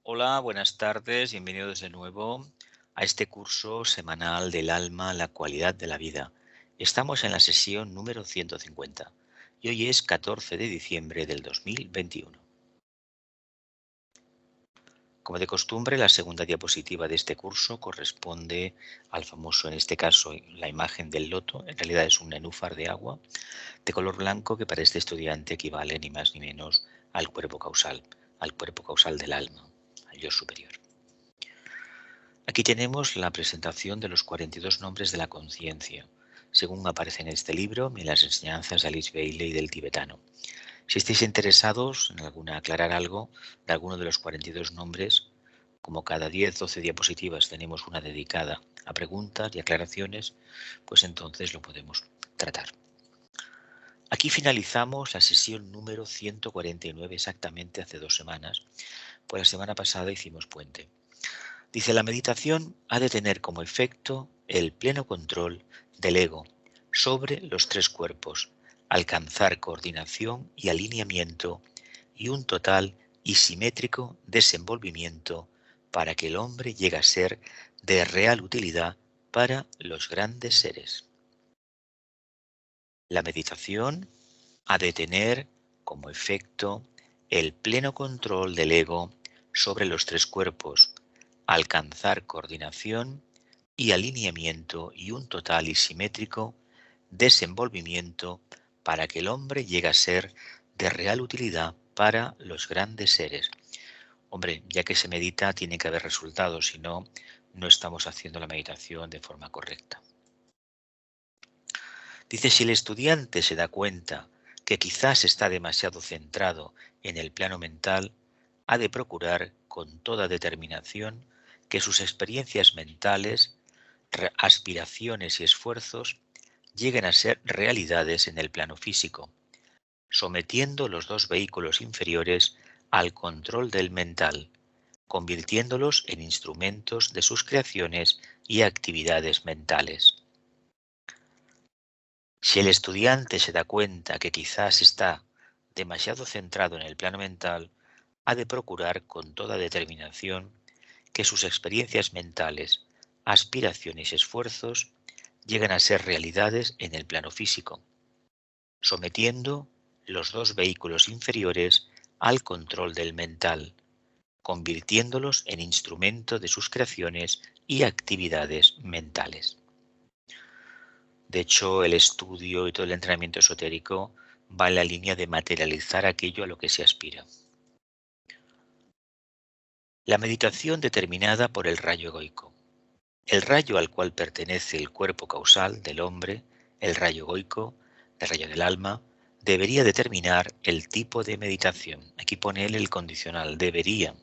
Hola, buenas tardes, bienvenidos de nuevo a este curso semanal del alma, la cualidad de la vida. Estamos en la sesión número 150 y hoy es 14 de diciembre del 2021. Como de costumbre, la segunda diapositiva de este curso corresponde al famoso, en este caso, la imagen del loto. En realidad es un nenúfar de agua de color blanco que para este estudiante equivale ni más ni menos al cuerpo causal del alma, al yo superior. Aquí tenemos la presentación de los 42 nombres de la conciencia, según aparece en este libro y en las enseñanzas de Alice Bailey del tibetano. Si estáis interesados en aclarar algo de alguno de los 42 nombres, como cada 10-12 diapositivas tenemos una dedicada a preguntas y aclaraciones, pues entonces lo podemos tratar. Aquí finalizamos la sesión número 149 exactamente hace 2 semanas, pues la semana pasada hicimos puente. Dice, la meditación ha de tener como efecto el pleno control del ego sobre los 3 cuerpos, alcanzar coordinación y alineamiento y un total y simétrico desenvolvimiento para que el hombre llegue a ser de real utilidad para los grandes seres. La meditación ha de tener como efecto el pleno control del ego sobre los 3 cuerpos, alcanzar coordinación y alineamiento y un total y simétrico desenvolvimiento para que el hombre llegue a ser de real utilidad para los grandes seres. Hombre, ya que se medita tiene que haber resultados, si no, no estamos haciendo la meditación de forma correcta. Dice, si el estudiante se da cuenta que quizás está demasiado centrado en el plano mental, ha de procurar con toda determinación que sus experiencias mentales, aspiraciones y esfuerzos lleguen a ser realidades en el plano físico, sometiendo los 2 vehículos inferiores al control del mental, convirtiéndolos en instrumentos de sus creaciones y actividades mentales. Si el estudiante se da cuenta que quizás está demasiado centrado en el plano mental, ha de procurar con toda determinación que sus experiencias mentales, aspiraciones y esfuerzos lleguen a ser realidades en el plano físico, sometiendo los 2 vehículos inferiores al control del mental, convirtiéndolos en instrumento de sus creaciones y actividades mentales. De hecho, el estudio y todo el entrenamiento esotérico va en la línea de materializar aquello a lo que se aspira. La meditación determinada por el rayo egoico. El rayo al cual pertenece el cuerpo causal del hombre, el rayo egoico, el rayo del alma, debería determinar el tipo de meditación. Aquí pone él el condicional, debería.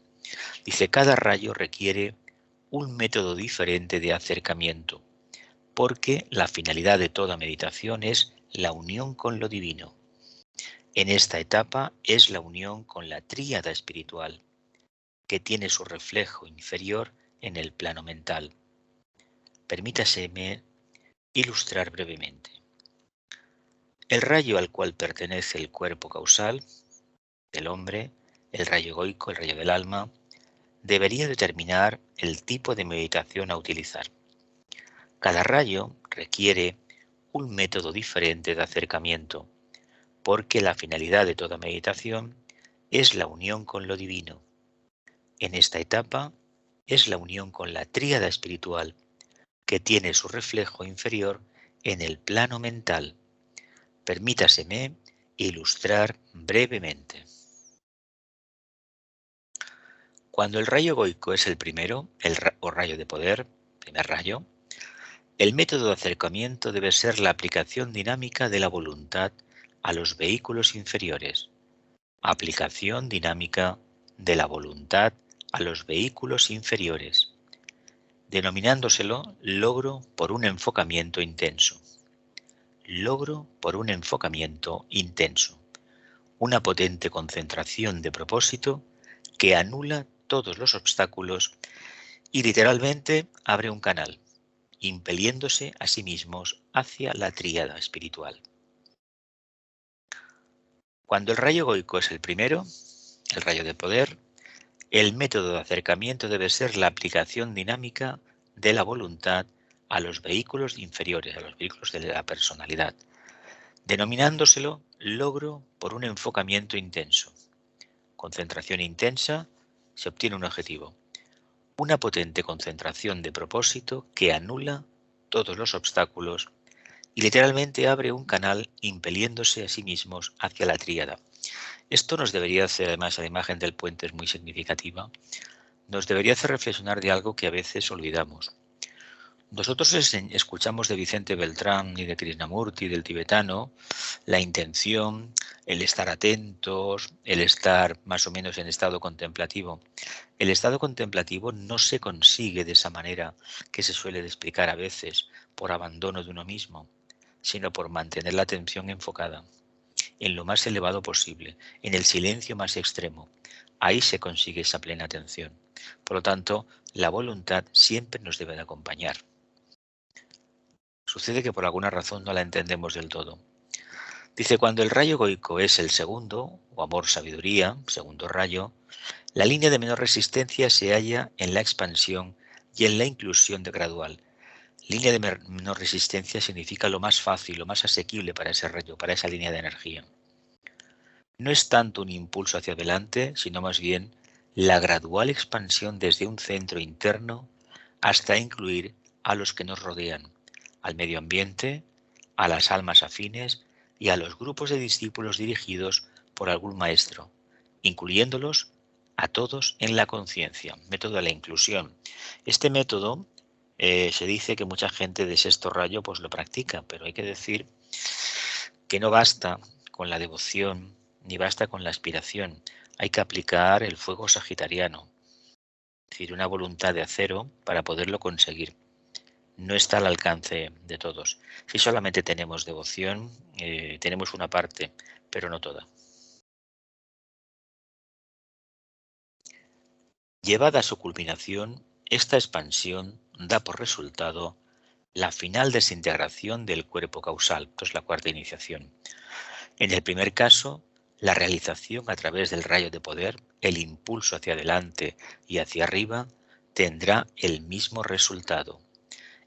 Dice, cada rayo requiere un método diferente de acercamiento, porque la finalidad de toda meditación es la unión con lo divino. En esta etapa es la unión con la tríada espiritual, que tiene su reflejo inferior en el plano mental. Permítaseme ilustrar brevemente. El rayo al cual pertenece el cuerpo causal del hombre, el rayo egoico, el rayo del alma, debería determinar el tipo de meditación a utilizar. Cada rayo requiere un método diferente de acercamiento, porque la finalidad de toda meditación es la unión con lo divino. En esta etapa es la unión con la tríada espiritual, que tiene su reflejo inferior en el plano mental. Permítaseme ilustrar brevemente. Cuando el rayo egoico es el primero, o rayo de poder, primer rayo, el método de acercamiento debe ser la aplicación dinámica de la voluntad a los vehículos inferiores. Aplicación dinámica de la voluntad a los vehículos inferiores, denominándoselo logro por un enfocamiento intenso. Logro por un enfocamiento intenso. Una potente concentración de propósito que anula todos los obstáculos y literalmente abre un canal, impeliéndose a sí mismos hacia la tríada espiritual. Cuando el rayo egoico es el primero, el rayo de poder, El método de acercamiento debe ser la aplicación dinámica de la voluntad a los vehículos inferiores, a los vehículos de la personalidad, denominándoselo logro por un enfocamiento intenso. Concentración intensa, se obtiene un objetivo. Una potente concentración de propósito que anula todos los obstáculos y literalmente abre un canal impeliéndose a sí mismos hacia la tríada. Esto nos debería hacer, además la imagen del puente es muy significativa, nos debería hacer reflexionar de algo que a veces olvidamos. Nosotros escuchamos de Vicente Beltrán y de Krishnamurti, del tibetano, la intención, el estar atentos, el estar más o menos en estado contemplativo. El estado contemplativo no se consigue de esa manera que se suele explicar a veces, por abandono de uno mismo, sino por mantener la atención enfocada en lo más elevado posible, en el silencio más extremo. Ahí se consigue esa plena atención. Por lo tanto, la voluntad siempre nos debe de acompañar. Sucede que por alguna razón no la entendemos del todo. Dice, cuando el rayo egoico es el segundo, o amor-sabiduría, segundo rayo, la línea de menor resistencia se halla en la expansión y en la inclusión de gradual. Línea de menor resistencia significa lo más fácil, lo más asequible para ese rayo, para esa línea de energía. No es tanto un impulso hacia adelante, sino más bien la gradual expansión desde un centro interno hasta incluir a los que nos rodean, al medio ambiente, a las almas afines y a los grupos de discípulos dirigidos por algún maestro, incluyéndolos a todos en la conciencia. Método de la inclusión. Este método se dice que mucha gente de sexto rayo pues lo practica, pero hay que decir que no basta con la devoción ni basta con la aspiración. Hay que aplicar el fuego sagitariano, es decir, una voluntad de acero para poderlo conseguir. No está al alcance de todos. Si solamente tenemos devoción, tenemos una parte, pero no toda. Llevada a su culminación, esta expansión da por resultado la final desintegración del cuerpo causal. Esto es la cuarta iniciación. En el primer caso, la realización a través del rayo de poder, el impulso hacia adelante y hacia arriba, tendrá el mismo resultado.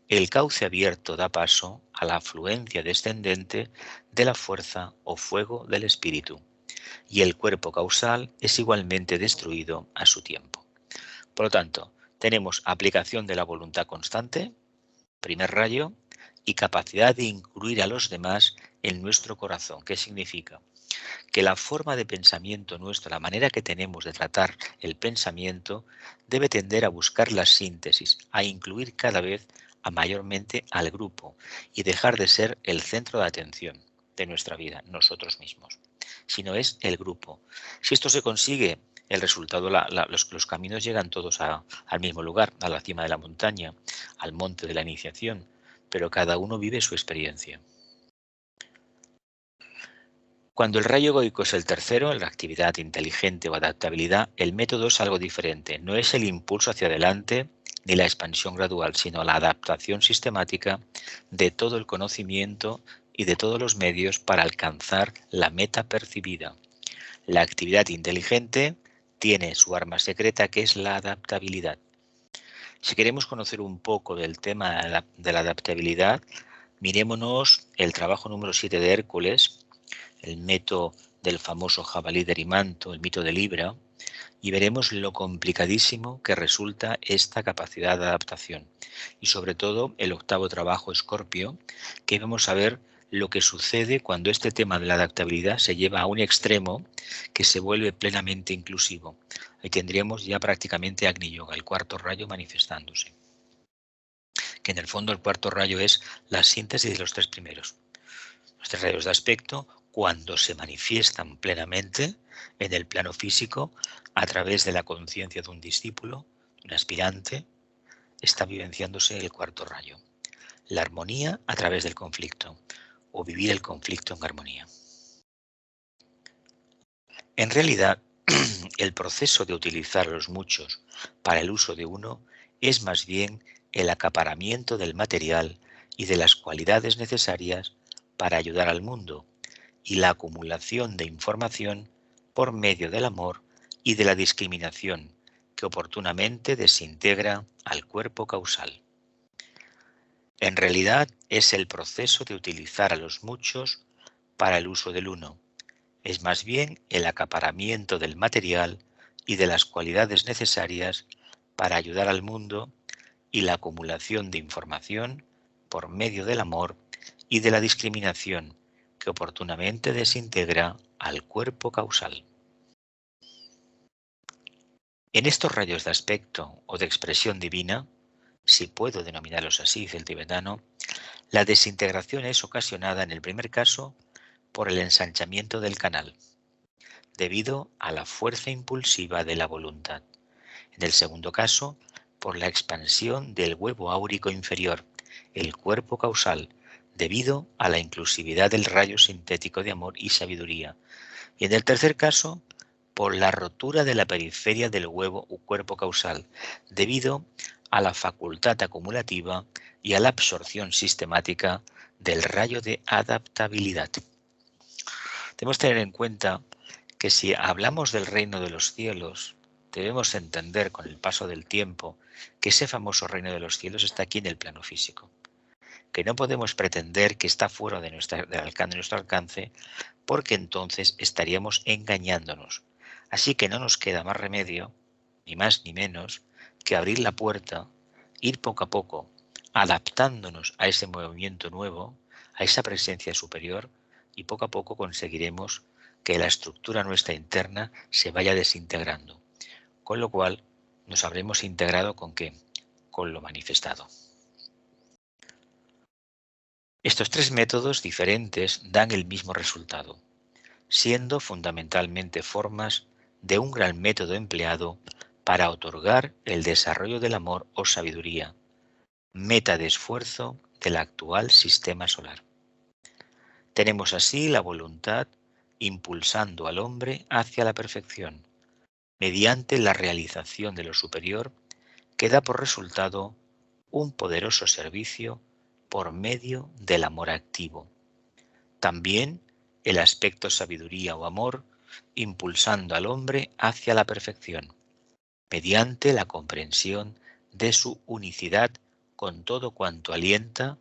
El cauce abierto da paso a la afluencia descendente de la fuerza o fuego del espíritu, y el cuerpo causal es igualmente destruido a su tiempo. Por lo tanto, tenemos aplicación de la voluntad constante, primer rayo, y capacidad de incluir a los demás en nuestro corazón. ¿Qué significa? Que la forma de pensamiento nuestra, la manera que tenemos de tratar el pensamiento, debe tender a buscar la síntesis, a incluir cada vez mayormente al grupo y dejar de ser el centro de atención de nuestra vida, nosotros mismos, sino es el grupo. Si esto se consigue, el resultado, los caminos llegan todos al mismo lugar, a la cima de la montaña, al monte de la iniciación, pero cada uno vive su experiencia. Cuando el rayo egoico es el tercero, en la actividad inteligente o adaptabilidad, el método es algo diferente. No es el impulso hacia adelante ni la expansión gradual, sino la adaptación sistemática de todo el conocimiento y de todos los medios para alcanzar la meta percibida. La actividad inteligente tiene su arma secreta, que es la adaptabilidad. Si queremos conocer un poco del tema de la adaptabilidad, mirémonos el trabajo número 7 de Hércules, el mito del famoso jabalí de Erimanto, el mito de Libra, y veremos lo complicadísimo que resulta esta capacidad de adaptación. Y sobre todo el octavo trabajo, Escorpio, que vamos a ver lo que sucede cuando este tema de la adaptabilidad se lleva a un extremo que se vuelve plenamente inclusivo. Ahí tendríamos ya prácticamente Agni Yoga, el cuarto rayo manifestándose. Que en el fondo el cuarto rayo es la síntesis de los tres primeros. Los tres rayos de aspecto, cuando se manifiestan plenamente en el plano físico a través de la conciencia de un discípulo, un aspirante, está vivenciándose el cuarto rayo. La armonía a través del conflicto, o vivir el conflicto en armonía. En realidad, el proceso de utilizar a los muchos para el uso de uno es más bien el acaparamiento del material y de las cualidades necesarias para ayudar al mundo, y la acumulación de información por medio del amor y de la discriminación, que oportunamente desintegra al cuerpo causal. En realidad es el proceso de utilizar a los muchos para el uso del uno. Es más bien el acaparamiento del material y de las cualidades necesarias para ayudar al mundo y la acumulación de información por medio del amor y de la discriminación que oportunamente desintegra al cuerpo causal. En estos rayos de aspecto o de expresión divina, si puedo denominarlos así, dice el tibetano, la desintegración es ocasionada en el primer caso por el ensanchamiento del canal, debido a la fuerza impulsiva de la voluntad. En el segundo caso, por la expansión del huevo áurico inferior, el cuerpo causal, debido a la inclusividad del rayo sintético de amor y sabiduría. Y en el tercer caso, por la rotura de la periferia del huevo u cuerpo causal, debido a la facultad acumulativa y a la absorción sistemática del rayo de adaptabilidad. Debemos tener en cuenta que si hablamos del reino de los cielos, debemos entender con el paso del tiempo que ese famoso reino de los cielos está aquí en el plano físico, que no podemos pretender que está fuera de nuestro alcance, porque entonces estaríamos engañándonos. Así que no nos queda más remedio, ni más ni menos, que abrir la puerta, ir poco a poco, adaptándonos a ese movimiento nuevo, a esa presencia superior, y poco a poco conseguiremos que la estructura nuestra interna se vaya desintegrando. Con lo cual nos habremos integrado ¿con qué? Con lo manifestado. Estos tres métodos diferentes dan el mismo resultado, siendo fundamentalmente formas de un gran método empleado para otorgar el desarrollo del amor o sabiduría, meta de esfuerzo del actual sistema solar. Tenemos así la voluntad impulsando al hombre hacia la perfección, mediante la realización de lo superior, que da por resultado un poderoso servicio por medio del amor activo. También el aspecto sabiduría o amor, impulsando al hombre hacia la perfección, mediante la comprensión de su unicidad con todo cuanto alienta,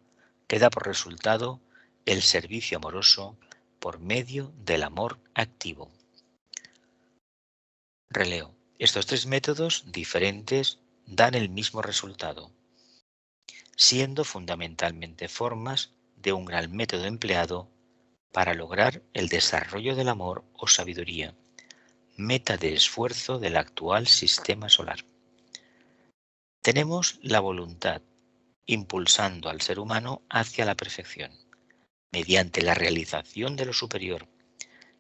que da por resultado el servicio amoroso por medio del amor activo. Releo. Estos tres métodos diferentes dan el mismo resultado, siendo fundamentalmente formas de un gran método empleado para lograr el desarrollo del amor o sabiduría, meta de esfuerzo del actual sistema solar. Tenemos la voluntad impulsando al ser humano hacia la perfección, mediante la realización de lo superior,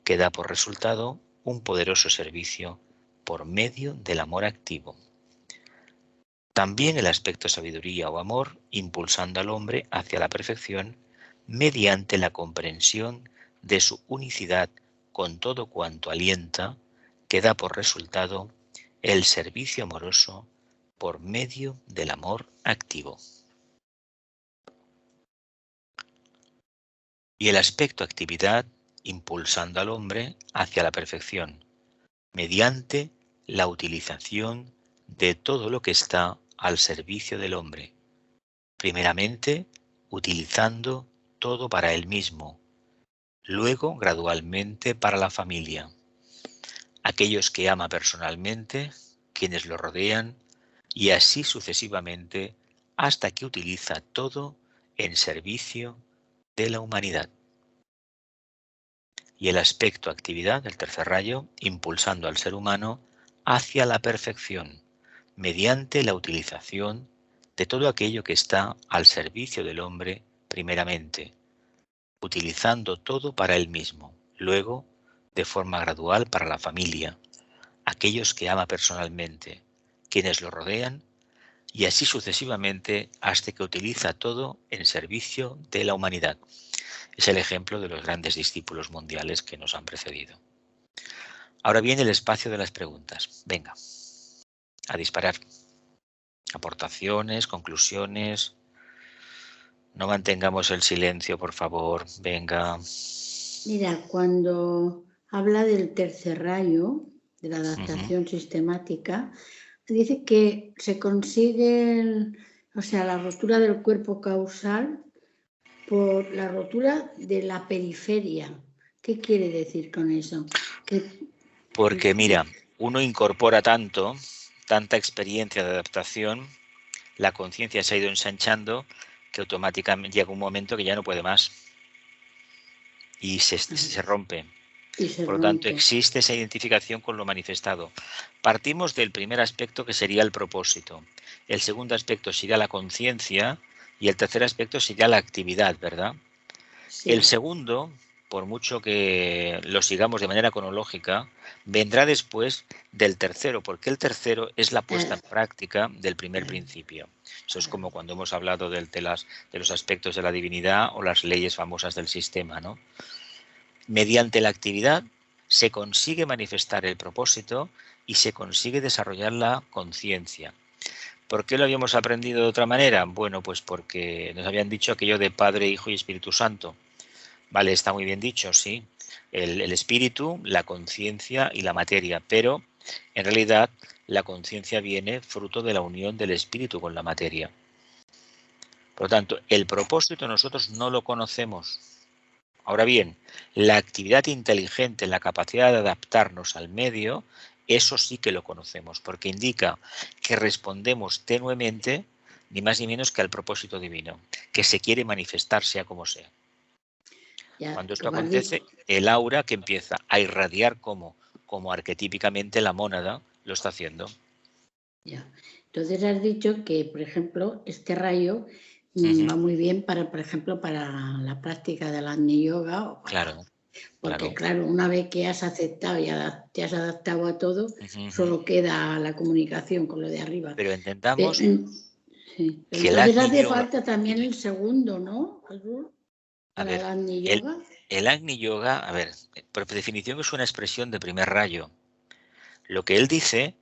que da por resultado un poderoso servicio por medio del amor activo. También el aspecto sabiduría o amor, impulsando al hombre hacia la perfección, mediante la comprensión de su unicidad con todo cuanto alienta, que da por resultado el servicio amoroso por medio del amor activo. Y el aspecto actividad, impulsando al hombre hacia la perfección, mediante la utilización de todo lo que está al servicio del hombre, primeramente utilizando todo para él mismo, luego gradualmente para la familia, aquellos que ama personalmente, quienes lo rodean, y así sucesivamente hasta que utiliza todo en servicio de la humanidad. Y el aspecto actividad, el tercer rayo, impulsando al ser humano hacia la perfección, mediante la utilización de todo aquello que está al servicio del hombre primeramente, utilizando todo para él mismo, luego de forma gradual para la familia, aquellos que ama personalmente, quienes lo rodean, y así sucesivamente hasta que utiliza todo en servicio de la humanidad. Es el ejemplo de los grandes discípulos mundiales que nos han precedido. Ahora viene el espacio de las preguntas. Venga, a disparar. Aportaciones, conclusiones. No mantengamos el silencio, por favor. Venga. Mira, cuando habla del tercer rayo, de la adaptación sistemática, dice que se consigue, o sea, la rotura del cuerpo causal por la rotura de la periferia. ¿Qué quiere decir con eso? Porque mira, uno incorpora tanta experiencia de adaptación, la conciencia se ha ido ensanchando, que automáticamente llega un momento que ya no puede más y se rompe. Por lo tanto, existe esa identificación con lo manifestado. Partimos del primer aspecto, que sería el propósito. El segundo aspecto sería la conciencia y el tercer aspecto sería la actividad, ¿verdad? Sí. El segundo, por mucho que lo sigamos de manera cronológica, vendrá después del tercero, porque el tercero es la puesta en práctica del primer principio. Eso es como cuando hemos hablado de los aspectos de la divinidad o las leyes famosas del sistema, ¿no? Mediante la actividad se consigue manifestar el propósito y se consigue desarrollar la conciencia. ¿Por qué lo habíamos aprendido de otra manera? Bueno, pues porque nos habían dicho aquello de Padre, Hijo y Espíritu Santo. Vale, está muy bien dicho, sí. El espíritu, la conciencia y la materia, pero en realidad la conciencia viene fruto de la unión del espíritu con la materia. Por lo tanto, el propósito nosotros no lo conocemos. Ahora bien, la actividad inteligente, la capacidad de adaptarnos al medio, eso sí que lo conocemos, porque indica que respondemos tenuemente, ni más ni menos que al propósito divino, que se quiere manifestar sea como sea. Cuando esto acontece, el aura que empieza a irradiar como arquetípicamente la mónada lo está haciendo. Ya. Entonces has dicho que, por ejemplo, este rayo va muy bien para, por ejemplo, para la práctica del Agni Yoga. O para, claro. Porque, claro, una vez que has aceptado y te has adaptado a todo, solo queda la comunicación con lo de arriba. Pero entendamos sí. Entonces hace falta también el segundo, ¿no? A ver, el Agni Yoga. El Agni Yoga, a ver, por definición es una expresión de primer rayo. Lo que él dice,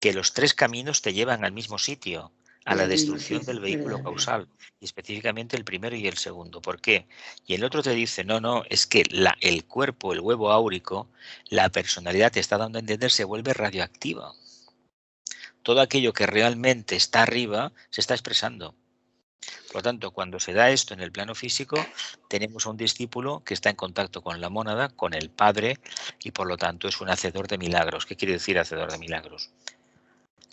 que los tres caminos te llevan al mismo sitio, a la destrucción del vehículo causal, y específicamente el primero y el segundo. ¿Por qué? Y el otro te dice, no, es que el cuerpo, el huevo áurico, la personalidad te está dando a entender, se vuelve radioactiva. Todo aquello que realmente está arriba se está expresando. Por lo tanto, cuando se da esto en el plano físico, tenemos a un discípulo que está en contacto con la mónada, con el Padre, y por lo tanto es un hacedor de milagros. ¿Qué quiere decir hacedor de milagros?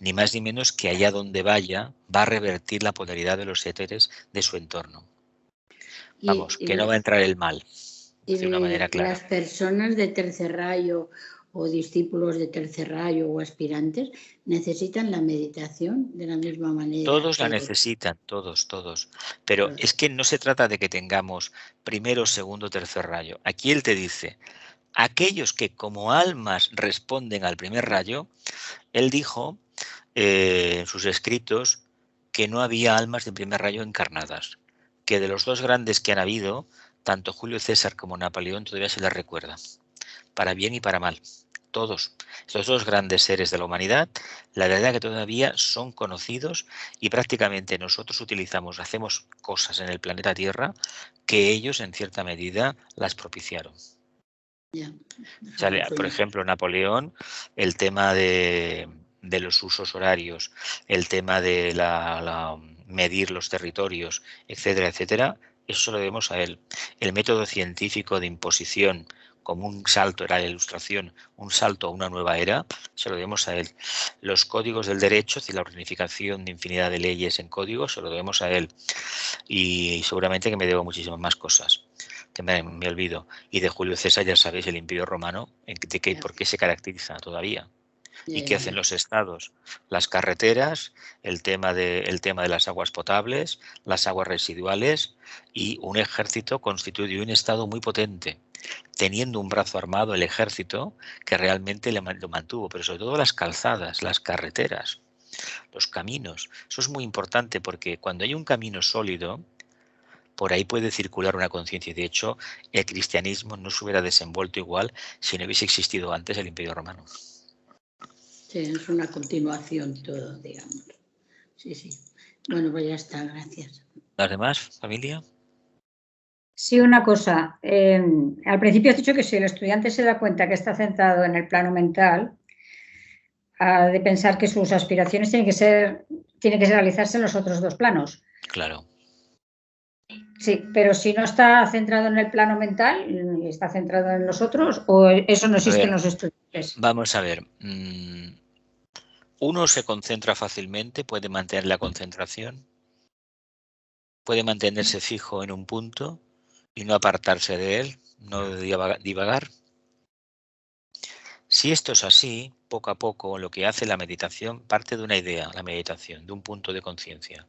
Ni más ni menos que allá donde vaya, va a revertir la polaridad de los éteres de su entorno. Vamos, que no va a entrar el mal, de una manera clara. Las personas de tercer rayo o discípulos de tercer rayo o aspirantes necesitan la meditación de la misma manera. Todos la necesitan, todos. Pero es que no se trata de que tengamos primero, segundo, tercer rayo. Aquí él te dice, aquellos que como almas responden al primer rayo, él dijo en sus escritos que no había almas de primer rayo encarnadas, que de los dos grandes que han habido, tanto Julio César como Napoleón todavía se les recuerda, para bien y para mal. Todos, estos dos grandes seres de la humanidad, la verdad que todavía son conocidos y prácticamente nosotros hacemos cosas en el planeta Tierra que ellos en cierta medida las propiciaron. Por ejemplo, Napoleón, el tema de los usos horarios, el tema de medir los territorios, etcétera, etcétera, eso lo debemos a él. El método científico de imposición, como un salto era la ilustración, un salto a una nueva era, se lo debemos a él. Los códigos del derecho y la unificación de infinidad de leyes en códigos, se lo debemos a él. Y seguramente que me debo muchísimas más cosas que me olvido. Y de Julio César ya sabéis el Imperio Romano, por qué se caracteriza todavía. ¿Y qué hacen los estados? Las carreteras, el tema de las aguas potables, las aguas residuales, y un ejército constituye un estado muy potente, teniendo un brazo armado el ejército que realmente lo mantuvo, pero sobre todo las calzadas, las carreteras, los caminos. Eso es muy importante porque cuando hay un camino sólido, por ahí puede circular una conciencia. De hecho, el cristianismo no se hubiera desenvuelto igual si no hubiese existido antes el Imperio Romano. Sí, es una continuación todo, digamos. Sí. Bueno, pues ya está, gracias. ¿Las demás, familia? Sí, una cosa. Al principio has dicho que si el estudiante se da cuenta que está centrado en el plano mental, de pensar que sus aspiraciones tienen que realizarse en los otros dos planos. Claro. Sí, pero si no está centrado en el plano mental, está centrado en los otros, o eso no existe en los estudiantes. Vamos a ver. Uno se concentra fácilmente, puede mantener la concentración, puede mantenerse fijo en un punto y no apartarse de él, no divagar. Si esto es así, poco a poco lo que hace la meditación parte de una idea, la meditación, de un punto de conciencia.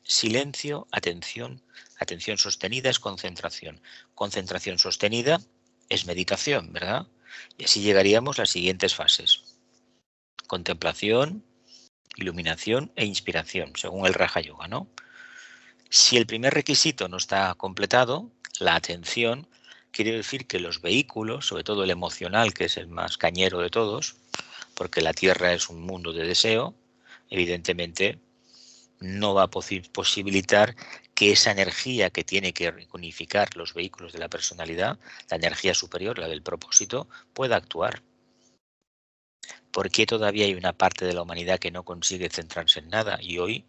Silencio, atención, atención sostenida es concentración. Concentración sostenida es meditación, ¿verdad? Y así llegaríamos a las siguientes fases. Contemplación, iluminación e inspiración, según el Raja Yoga, ¿no? Si el primer requisito no está completado, la atención, quiere decir que los vehículos, sobre todo el emocional, que es el más cañero de todos, porque la Tierra es un mundo de deseo, evidentemente no va a posibilitar que esa energía que tiene que unificar los vehículos de la personalidad, la energía superior, la del propósito, pueda actuar. ¿Por qué todavía hay una parte de la humanidad que no consigue centrarse en nada? Y hoy,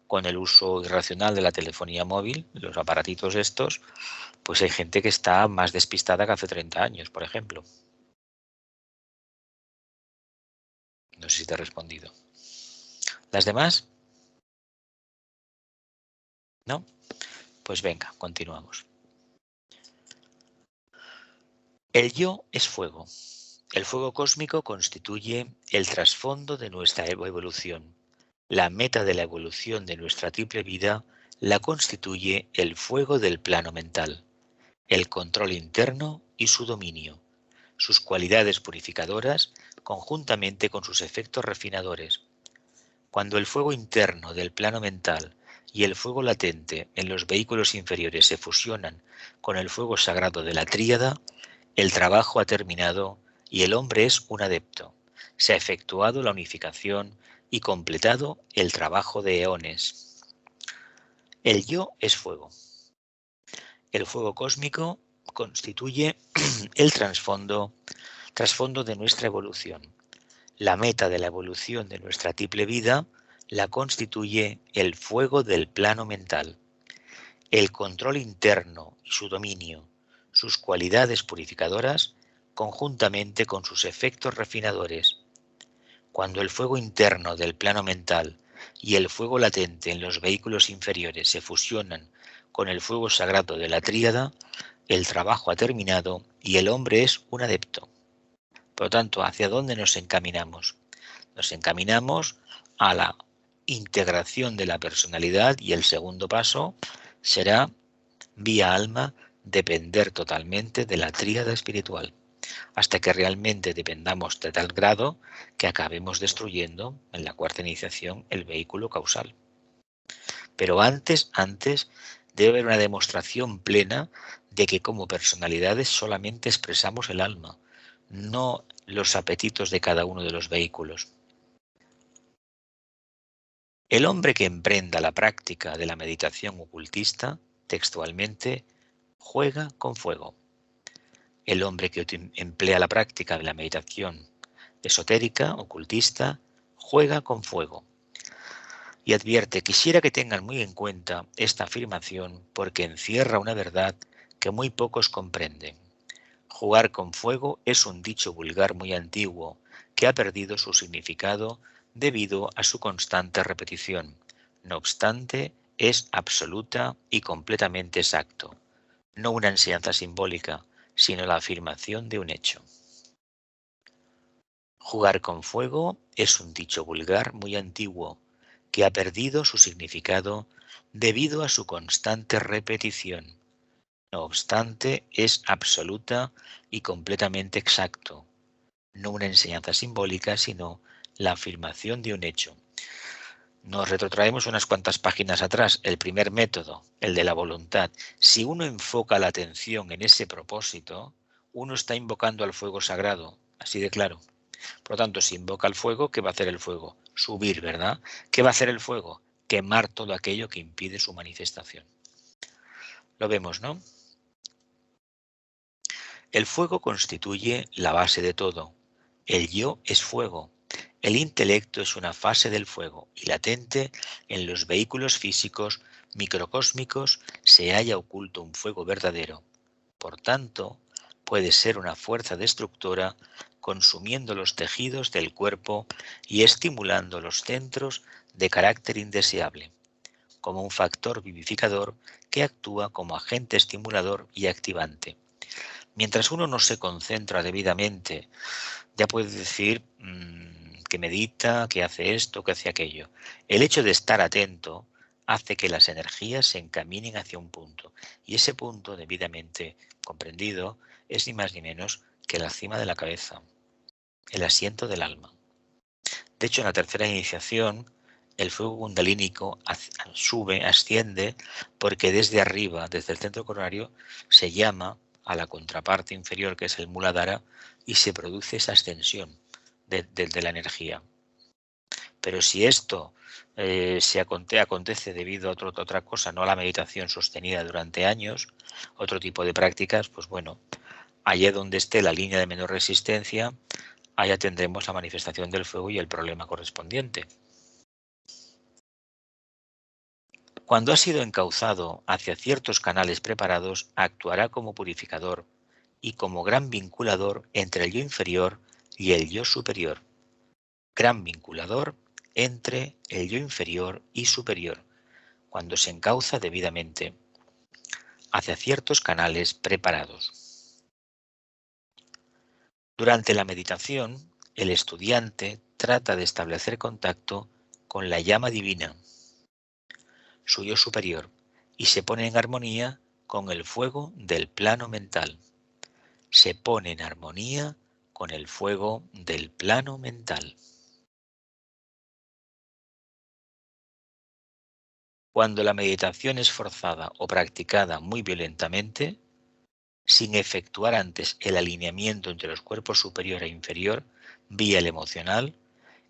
con el uso irracional de la telefonía móvil, los aparatitos estos, pues hay gente que está más despistada que hace 30 años, por ejemplo. No sé si te he respondido. ¿Las demás? ¿No? Pues venga, continuamos. El yo es fuego. El fuego cósmico constituye el trasfondo de nuestra evolución. La meta de la evolución de nuestra triple vida la constituye el fuego del plano mental, el control interno y su dominio, sus cualidades purificadoras conjuntamente con sus efectos refinadores. Cuando el fuego interno del plano mental y el fuego latente en los vehículos inferiores se fusionan con el fuego sagrado de la tríada, el trabajo ha terminado y el hombre es un adepto. Se ha efectuado la unificación y completado el trabajo de eones. El yo es fuego. El fuego cósmico constituye el trasfondo de nuestra evolución. La meta de la evolución de nuestra triple vida la constituye el fuego del plano mental. El control interno y su dominio, sus cualidades purificadoras, conjuntamente con sus efectos refinadores. Cuando el fuego interno del plano mental y el fuego latente en los vehículos inferiores se fusionan con el fuego sagrado de la tríada, el trabajo ha terminado y el hombre es un adepto. Por lo tanto, ¿hacia dónde nos encaminamos? Nos encaminamos a la integración de la personalidad y el segundo paso será, vía alma, depender totalmente de la tríada espiritual, hasta que realmente dependamos de tal grado que acabemos destruyendo, en la cuarta iniciación, el vehículo causal. Pero antes debe haber una demostración plena de que como personalidades solamente expresamos el alma, no los apetitos de cada uno de los vehículos. El hombre que emprenda la práctica de la meditación ocultista, textualmente, juega con fuego. El hombre que emplea la práctica de la meditación esotérica, ocultista, juega con fuego. Y advierte, quisiera que tengan muy en cuenta esta afirmación porque encierra una verdad que muy pocos comprenden. Jugar con fuego es un dicho vulgar muy antiguo que ha perdido su significado debido a su constante repetición. No obstante, es absoluta y completamente exacto. No una enseñanza simbólica, sino la afirmación de un hecho. Jugar con fuego es un dicho vulgar muy antiguo que ha perdido su significado debido a su constante repetición. No obstante, es absoluta y completamente exacto. No una enseñanza simbólica, sino la afirmación de un hecho. Nos retrotraemos unas cuantas páginas atrás. El primer método, el de la voluntad. Si uno enfoca la atención en ese propósito, uno está invocando al fuego sagrado, así de claro. Por lo tanto, si invoca el fuego, ¿qué va a hacer el fuego? Subir, ¿verdad? ¿Qué va a hacer el fuego? Quemar todo aquello que impide su manifestación. Lo vemos, ¿no? El fuego constituye la base de todo. El yo es fuego. El intelecto es una fase del fuego y latente en los vehículos físicos microcósmicos se halla oculto un fuego verdadero. Por tanto, puede ser una fuerza destructora consumiendo los tejidos del cuerpo y estimulando los centros de carácter indeseable, como un factor vivificador que actúa como agente estimulador y activante. Mientras uno no se concentra debidamente, ya puede decir que medita, que hace esto, que hace aquello. El hecho de estar atento hace que las energías se encaminen hacia un punto, y ese punto, debidamente comprendido, es ni más ni menos que la cima de la cabeza, el asiento del alma. De hecho, en la tercera iniciación, el fuego kundalínico sube, asciende, porque desde arriba, desde el centro coronario, se llama a la contraparte inferior, que es el Muladhara, y se produce esa ascensión de la energía. Pero si esto acontece debido a otra cosa, no a la meditación sostenida durante años, otro tipo de prácticas, pues bueno, allá donde esté la línea de menor resistencia, allá tendremos la manifestación del fuego y el problema correspondiente. Cuando ha sido encauzado hacia ciertos canales preparados, actuará como purificador y como gran vinculador entre el yo inferior y el yo superior. Gran vinculador entre el yo inferior y superior, cuando se encauza debidamente hacia ciertos canales preparados. Durante la meditación, el estudiante trata de establecer contacto con la llama divina, su yo superior, y se pone en armonía con el fuego del plano mental. Se pone en armonía con el fuego del plano mental. Cuando la meditación es forzada o practicada muy violentamente, sin efectuar antes el alineamiento entre los cuerpos superior e inferior, vía el emocional,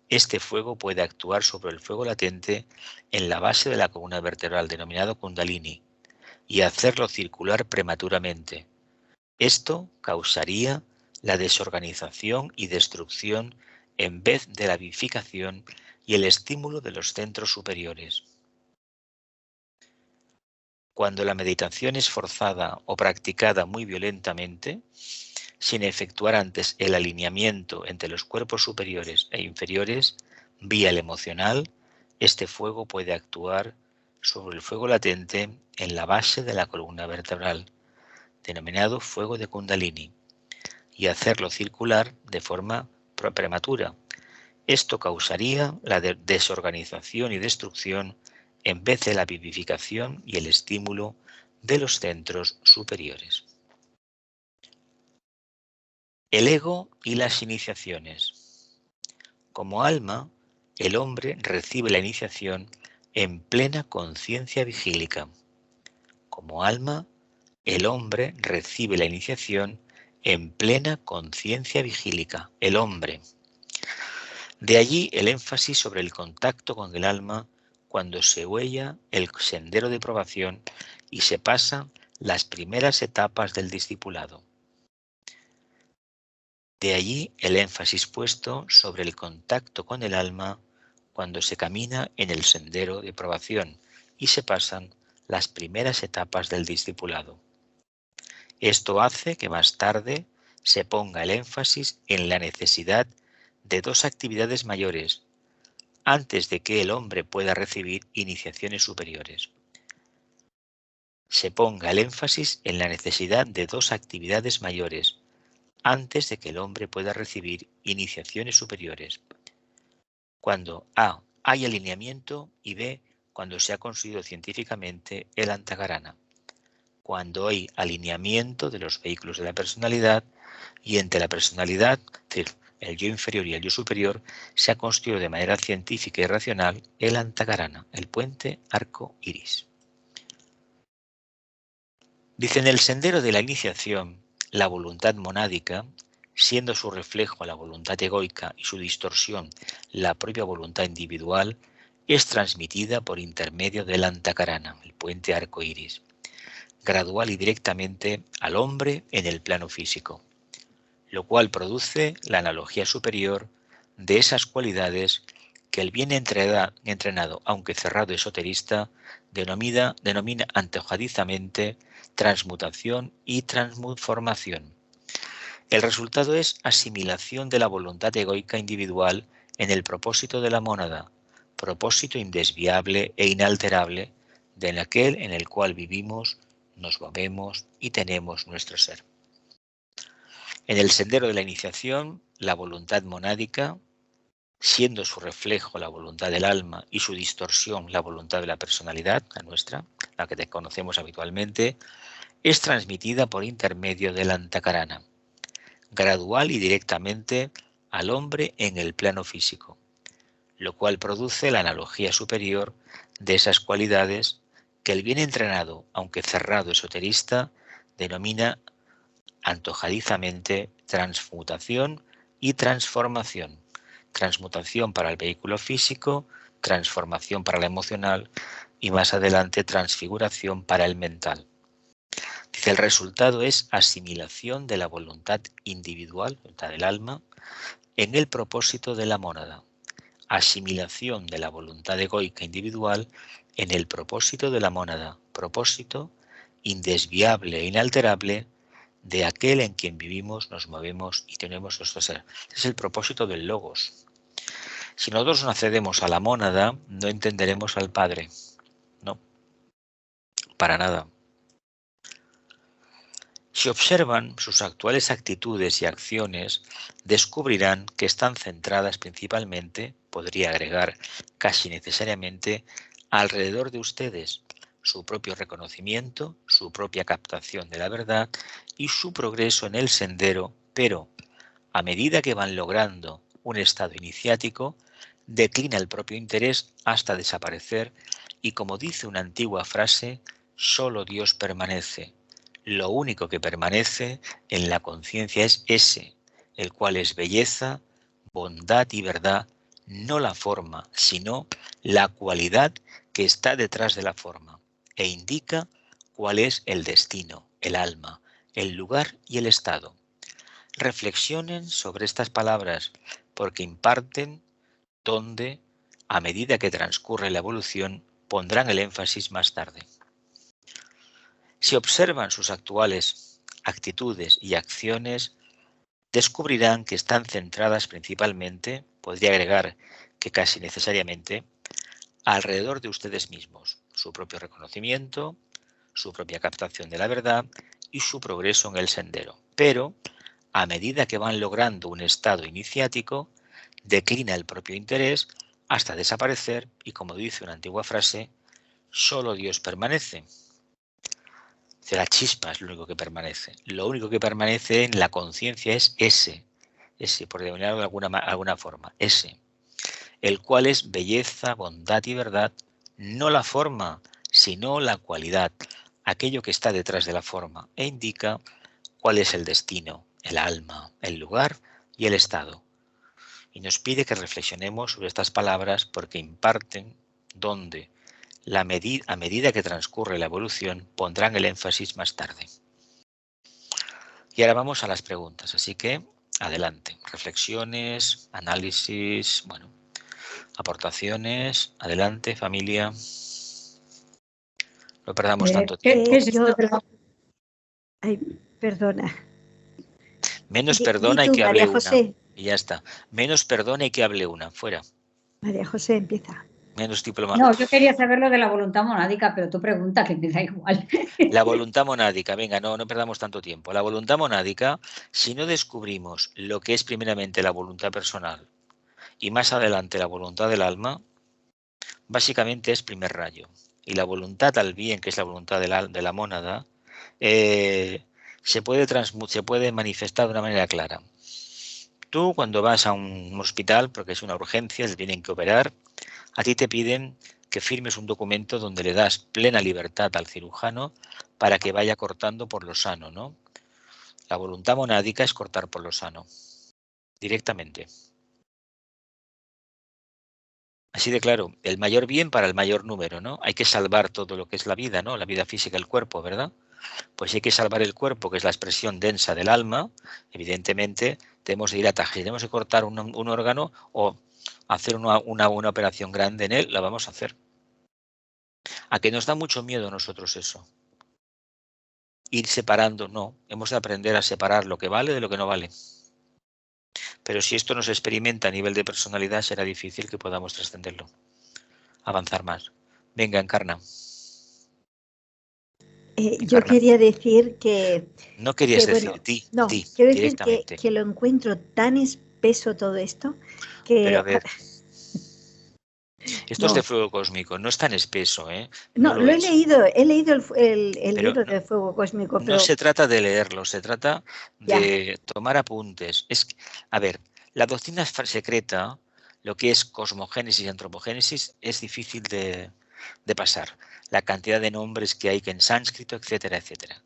este fuego puede actuar sobre el fuego latente en la base de la columna vertebral denominado Kundalini y hacerlo circular prematuramente. Esto causaría la desorganización y destrucción en vez de la vivificación y el estímulo de los centros superiores. Cuando la meditación es forzada o practicada muy violentamente, sin efectuar antes el alineamiento entre los cuerpos superiores e inferiores, vía el emocional, este fuego puede actuar sobre el fuego latente en la base de la columna vertebral, denominado fuego de Kundalini, y hacerlo circular de forma prematura. Esto causaría la desorganización y destrucción en vez de la vivificación y el estímulo de los centros superiores. El ego y las iniciaciones. Como alma, el hombre recibe la iniciación en plena conciencia vigílica. Como alma, el hombre recibe la iniciación en plena conciencia vigílica. El hombre. De allí el énfasis sobre el contacto con el alma cuando se huella el sendero de probación y se pasan las primeras etapas del discipulado. De allí el énfasis puesto sobre el contacto con el alma cuando se camina en el sendero de probación y se pasan las primeras etapas del discipulado. Esto hace que más tarde se ponga el énfasis en la necesidad de dos actividades mayores antes de que el hombre pueda recibir iniciaciones superiores. Se ponga el énfasis en la necesidad de dos actividades mayores antes de que el hombre pueda recibir iniciaciones superiores. Cuando A, hay alineamiento, y B, cuando se ha construido científicamente el Antakarana. Cuando hay alineamiento de los vehículos de la personalidad y entre la personalidad, es decir, el yo inferior y el yo superior, se ha construido de manera científica y racional el Antakarana, el puente arco iris. Dice, en el sendero de la iniciación, la voluntad monádica, siendo su reflejo la voluntad egoica y su distorsión la propia voluntad individual, es transmitida por intermedio del Antakarana, el puente arco iris, gradual y directamente al hombre en el plano físico, lo cual produce la analogía superior de esas cualidades que el bien entrenado, aunque cerrado esoterista, denomina antojadizamente transmutación y transformación. El resultado es asimilación de la voluntad egoica individual en el propósito de la mónada, propósito indesviable e inalterable de aquel en el cual vivimos, nos movemos y tenemos nuestro ser. En el sendero de la iniciación, la voluntad monádica, siendo su reflejo la voluntad del alma y su distorsión la voluntad de la personalidad, la nuestra, la que conocemos habitualmente, es transmitida por intermedio del antakarana, gradual y directamente al hombre en el plano físico, lo cual produce la analogía superior de esas cualidades que el bien entrenado, aunque cerrado esoterista, denomina antojadizamente transmutación y transformación. Transmutación para el vehículo físico, transformación para el emocional y más adelante transfiguración para el mental. Dice, el resultado es asimilación de la voluntad individual, voluntad del alma, en el propósito de la mónada. Asimilación de la voluntad egoica individual en el propósito de la mónada. Propósito indesviable e inalterable de aquel en quien vivimos, nos movemos y tenemos nuestro ser. Es el propósito del logos. Si nosotros no accedemos a la mónada, no entenderemos al Padre. No, para nada. Si observan sus actuales actitudes y acciones, descubrirán que están centradas principalmente, podría agregar casi necesariamente, alrededor de ustedes, su propio reconocimiento, su propia captación de la verdad y su progreso en el sendero, pero a medida que van logrando un estado iniciático, declina el propio interés hasta desaparecer y, como dice una antigua frase, solo Dios permanece. Lo único que permanece en la conciencia es ese, el cual es belleza, bondad y verdad, no la forma, sino la cualidad que está detrás de la forma, e indica cuál es el destino, el alma, el lugar y el estado. Reflexionen sobre estas palabras, porque imparten donde, a medida que transcurre la evolución, pondrán el énfasis más tarde. Si observan sus actuales actitudes y acciones, descubrirán que están centradas principalmente, podría agregar que casi necesariamente, alrededor de ustedes mismos, su propio reconocimiento, su propia captación de la verdad y su progreso en el sendero. Pero, a medida que van logrando un estado iniciático, declina el propio interés hasta desaparecer y, como dice una antigua frase, solo Dios permanece. La chispa es lo único que permanece. Lo único que permanece en la conciencia es ese, por denominarlo de alguna forma, ese, el cual es belleza, bondad y verdad, no la forma, sino la cualidad, aquello que está detrás de la forma, e indica cuál es el destino, el alma, el lugar y el estado. Y nos pide que reflexionemos sobre estas palabras porque imparten donde, a medida que transcurre la evolución, pondrán el énfasis más tarde. Y ahora vamos a las preguntas, así que adelante. Reflexiones, análisis, aportaciones. Adelante, familia. No perdamos tanto tiempo. Ay, perdona. Menos perdona y que hable María José. una. Y ya está. Menos perdona y que hable una. Fuera. María José, empieza. Menos diploma. No, yo quería saber lo de la voluntad monádica, pero tú pregunta, que me da igual. La voluntad monádica, venga, no perdamos tanto tiempo. La voluntad monádica, si no descubrimos lo que es primeramente la voluntad personal y más adelante la voluntad del alma, básicamente es primer rayo. Y la voluntad al bien, que es la voluntad de la mónada, se puede manifestar de una manera clara. Tú, cuando vas a un hospital, porque es una urgencia, te tienen que operar, a ti te piden que firmes un documento donde le das plena libertad al cirujano para que vaya cortando por lo sano, ¿no? La voluntad monádica es cortar por lo sano, directamente. Así de claro, el mayor bien para el mayor número, ¿no? Hay que salvar todo lo que es la vida, ¿no? La vida física, el cuerpo, ¿verdad? Pues si hay que salvar el cuerpo, que es la expresión densa del alma, evidentemente Tenemos de ir a tajo. Si tenemos que cortar un órgano o hacer una operación grande en él, la vamos a hacer. ¿A que nos da mucho miedo a nosotros eso? Ir separando, no. Hemos de aprender a separar lo que vale de lo que no vale. Pero si esto no se experimenta a nivel de personalidad, será difícil que podamos trascenderlo, avanzar más. Venga, Encarna. Yo quería decir que... No querías decir, bueno, ti, no, ti, quiero decir directamente. que lo encuentro tan espeso todo esto que... Pero a ver, esto no. es de fuego cósmico, no es tan espeso, ¿eh? No, lo he leído el libro de fuego cósmico, pero... No se trata de leerlo, se trata de tomar apuntes. A ver, la doctrina secreta, lo que es cosmogénesis y antropogénesis, es difícil de pasar. La cantidad de nombres que hay en sánscrito, etcétera, etcétera.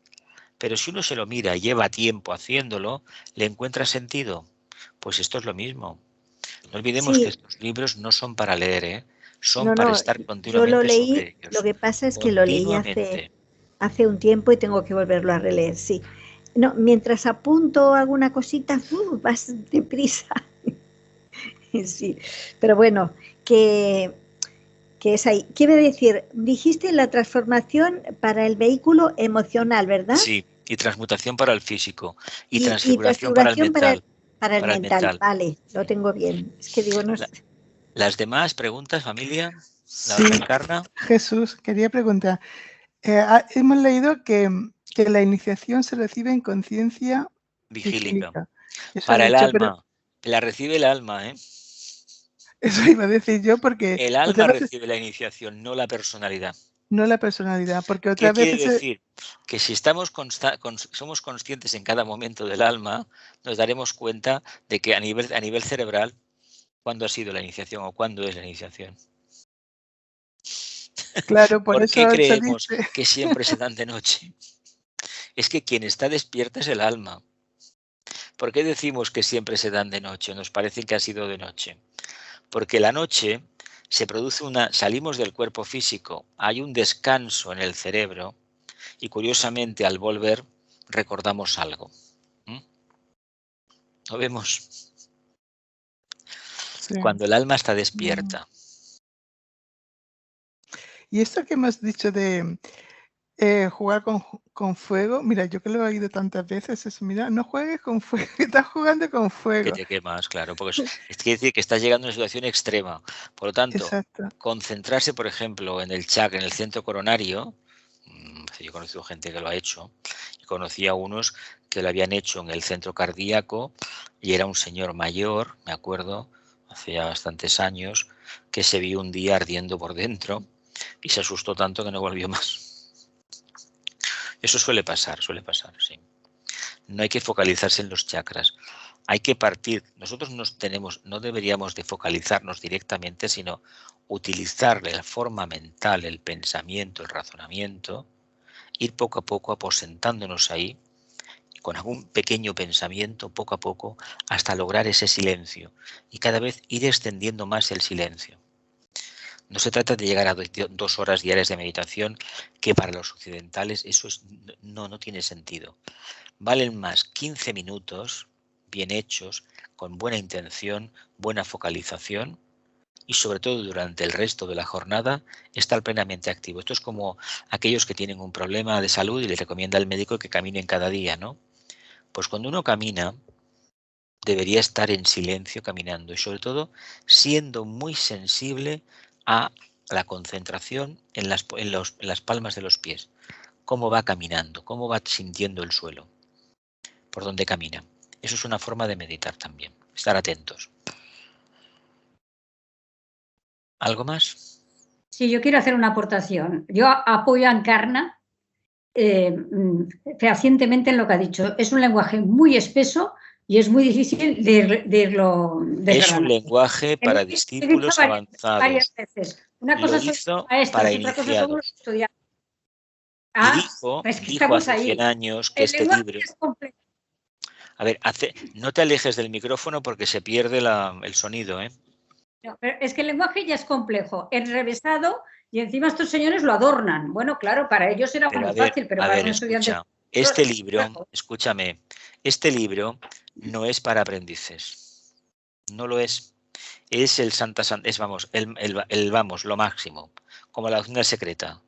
Pero si uno se lo mira y lleva tiempo haciéndolo, ¿le encuentra sentido? Pues esto es lo mismo. No olvidemos que estos libros no son para leer, ¿eh? Son para estar continuamente yo lo leí, sobre ellos. lo que pasa es que lo leí hace un tiempo y tengo que volverlo a releer, sí. No, mientras apunto alguna cosita, vas deprisa. Sí, pero bueno, que es ahí. Quiero decir, dijiste la transformación para el vehículo emocional, ¿verdad? Sí, y transmutación para el físico, y transfiguración para el mental. Para el mental, vale, lo tengo bien. Es que digo, no sé. ¿Las demás preguntas, familia? ¿La Sí, Encarna? Jesús, quería preguntar. Hemos leído que la iniciación se recibe en conciencia vigílica. Para el alma. La recibe el alma, ¿eh? Eso iba a decir yo porque... El alma recibe la iniciación, no la personalidad. No la personalidad, porque otra vez... ¿Qué quiere decir? Que si somos conscientes en cada momento del alma, nos daremos cuenta de que a nivel cerebral, ¿cuándo ha sido la iniciación o cuándo es la iniciación? Claro, ¿por qué creemos que siempre se dan de noche? Es que quien está despierta es el alma. ¿Por qué decimos que siempre se dan de noche? Nos parece que ha sido de noche. Porque la noche se produce salimos del cuerpo físico, hay un descanso en el cerebro y curiosamente al volver recordamos algo. ¿Lo vemos? Sí. Cuando el alma está despierta. Y esto que hemos dicho de jugar con fuego, mira, yo que lo he oído tantas veces, es, mira, no juegues con fuego, estás jugando con fuego. Que te quemas, claro, porque quiere decir que estás llegando a una situación extrema. Por lo tanto, concentrarse, por ejemplo, en el chakra, en el centro coronario, yo he conocido gente que lo ha hecho, y conocí a unos que lo habían hecho en el centro cardíaco, y era un señor mayor, me acuerdo, hace ya bastantes años, que se vio un día ardiendo por dentro, y se asustó tanto que no volvió más. Eso suele pasar, sí. No hay que focalizarse en los chakras. Hay que partir. Nosotros no deberíamos de focalizarnos directamente, sino utilizar la forma mental, el pensamiento, el razonamiento, ir poco a poco aposentándonos ahí, y con algún pequeño pensamiento, poco a poco, hasta lograr ese silencio. Y cada vez ir extendiendo más el silencio. No se trata de llegar a 2 horas diarias de meditación, que para los occidentales eso no tiene sentido. Valen más 15 minutos bien hechos, con buena intención, buena focalización y sobre todo durante el resto de la jornada estar plenamente activo. Esto es como aquellos que tienen un problema de salud y les recomienda al médico que caminen cada día, ¿no? Pues cuando uno camina debería estar en silencio caminando y sobre todo siendo muy sensible a la concentración en las palmas de los pies. Cómo va caminando, cómo va sintiendo el suelo, por dónde camina. Eso es una forma de meditar también, estar atentos. ¿Algo más? Sí, yo quiero hacer una aportación. Yo apoyo a Encarna fehacientemente en lo que ha dicho. Es un lenguaje muy espeso y es muy difícil de irlo Es un lenguaje para discípulos avanzados. Varias veces. Una cosa son maestros y otra cosa son los estudiantes. Y dijo hace 100 años que este libro... A ver, no te alejes del micrófono porque se pierde el sonido, ¿eh? No, pero es que el lenguaje ya es complejo, enrevesado y encima estos señores lo adornan. Bueno, claro, para ellos era muy fácil, pero para un estudiante... Este libro, escúchame, este libro no es para aprendices. No lo es. Es el vamos, lo máximo, como la doctrina secreta.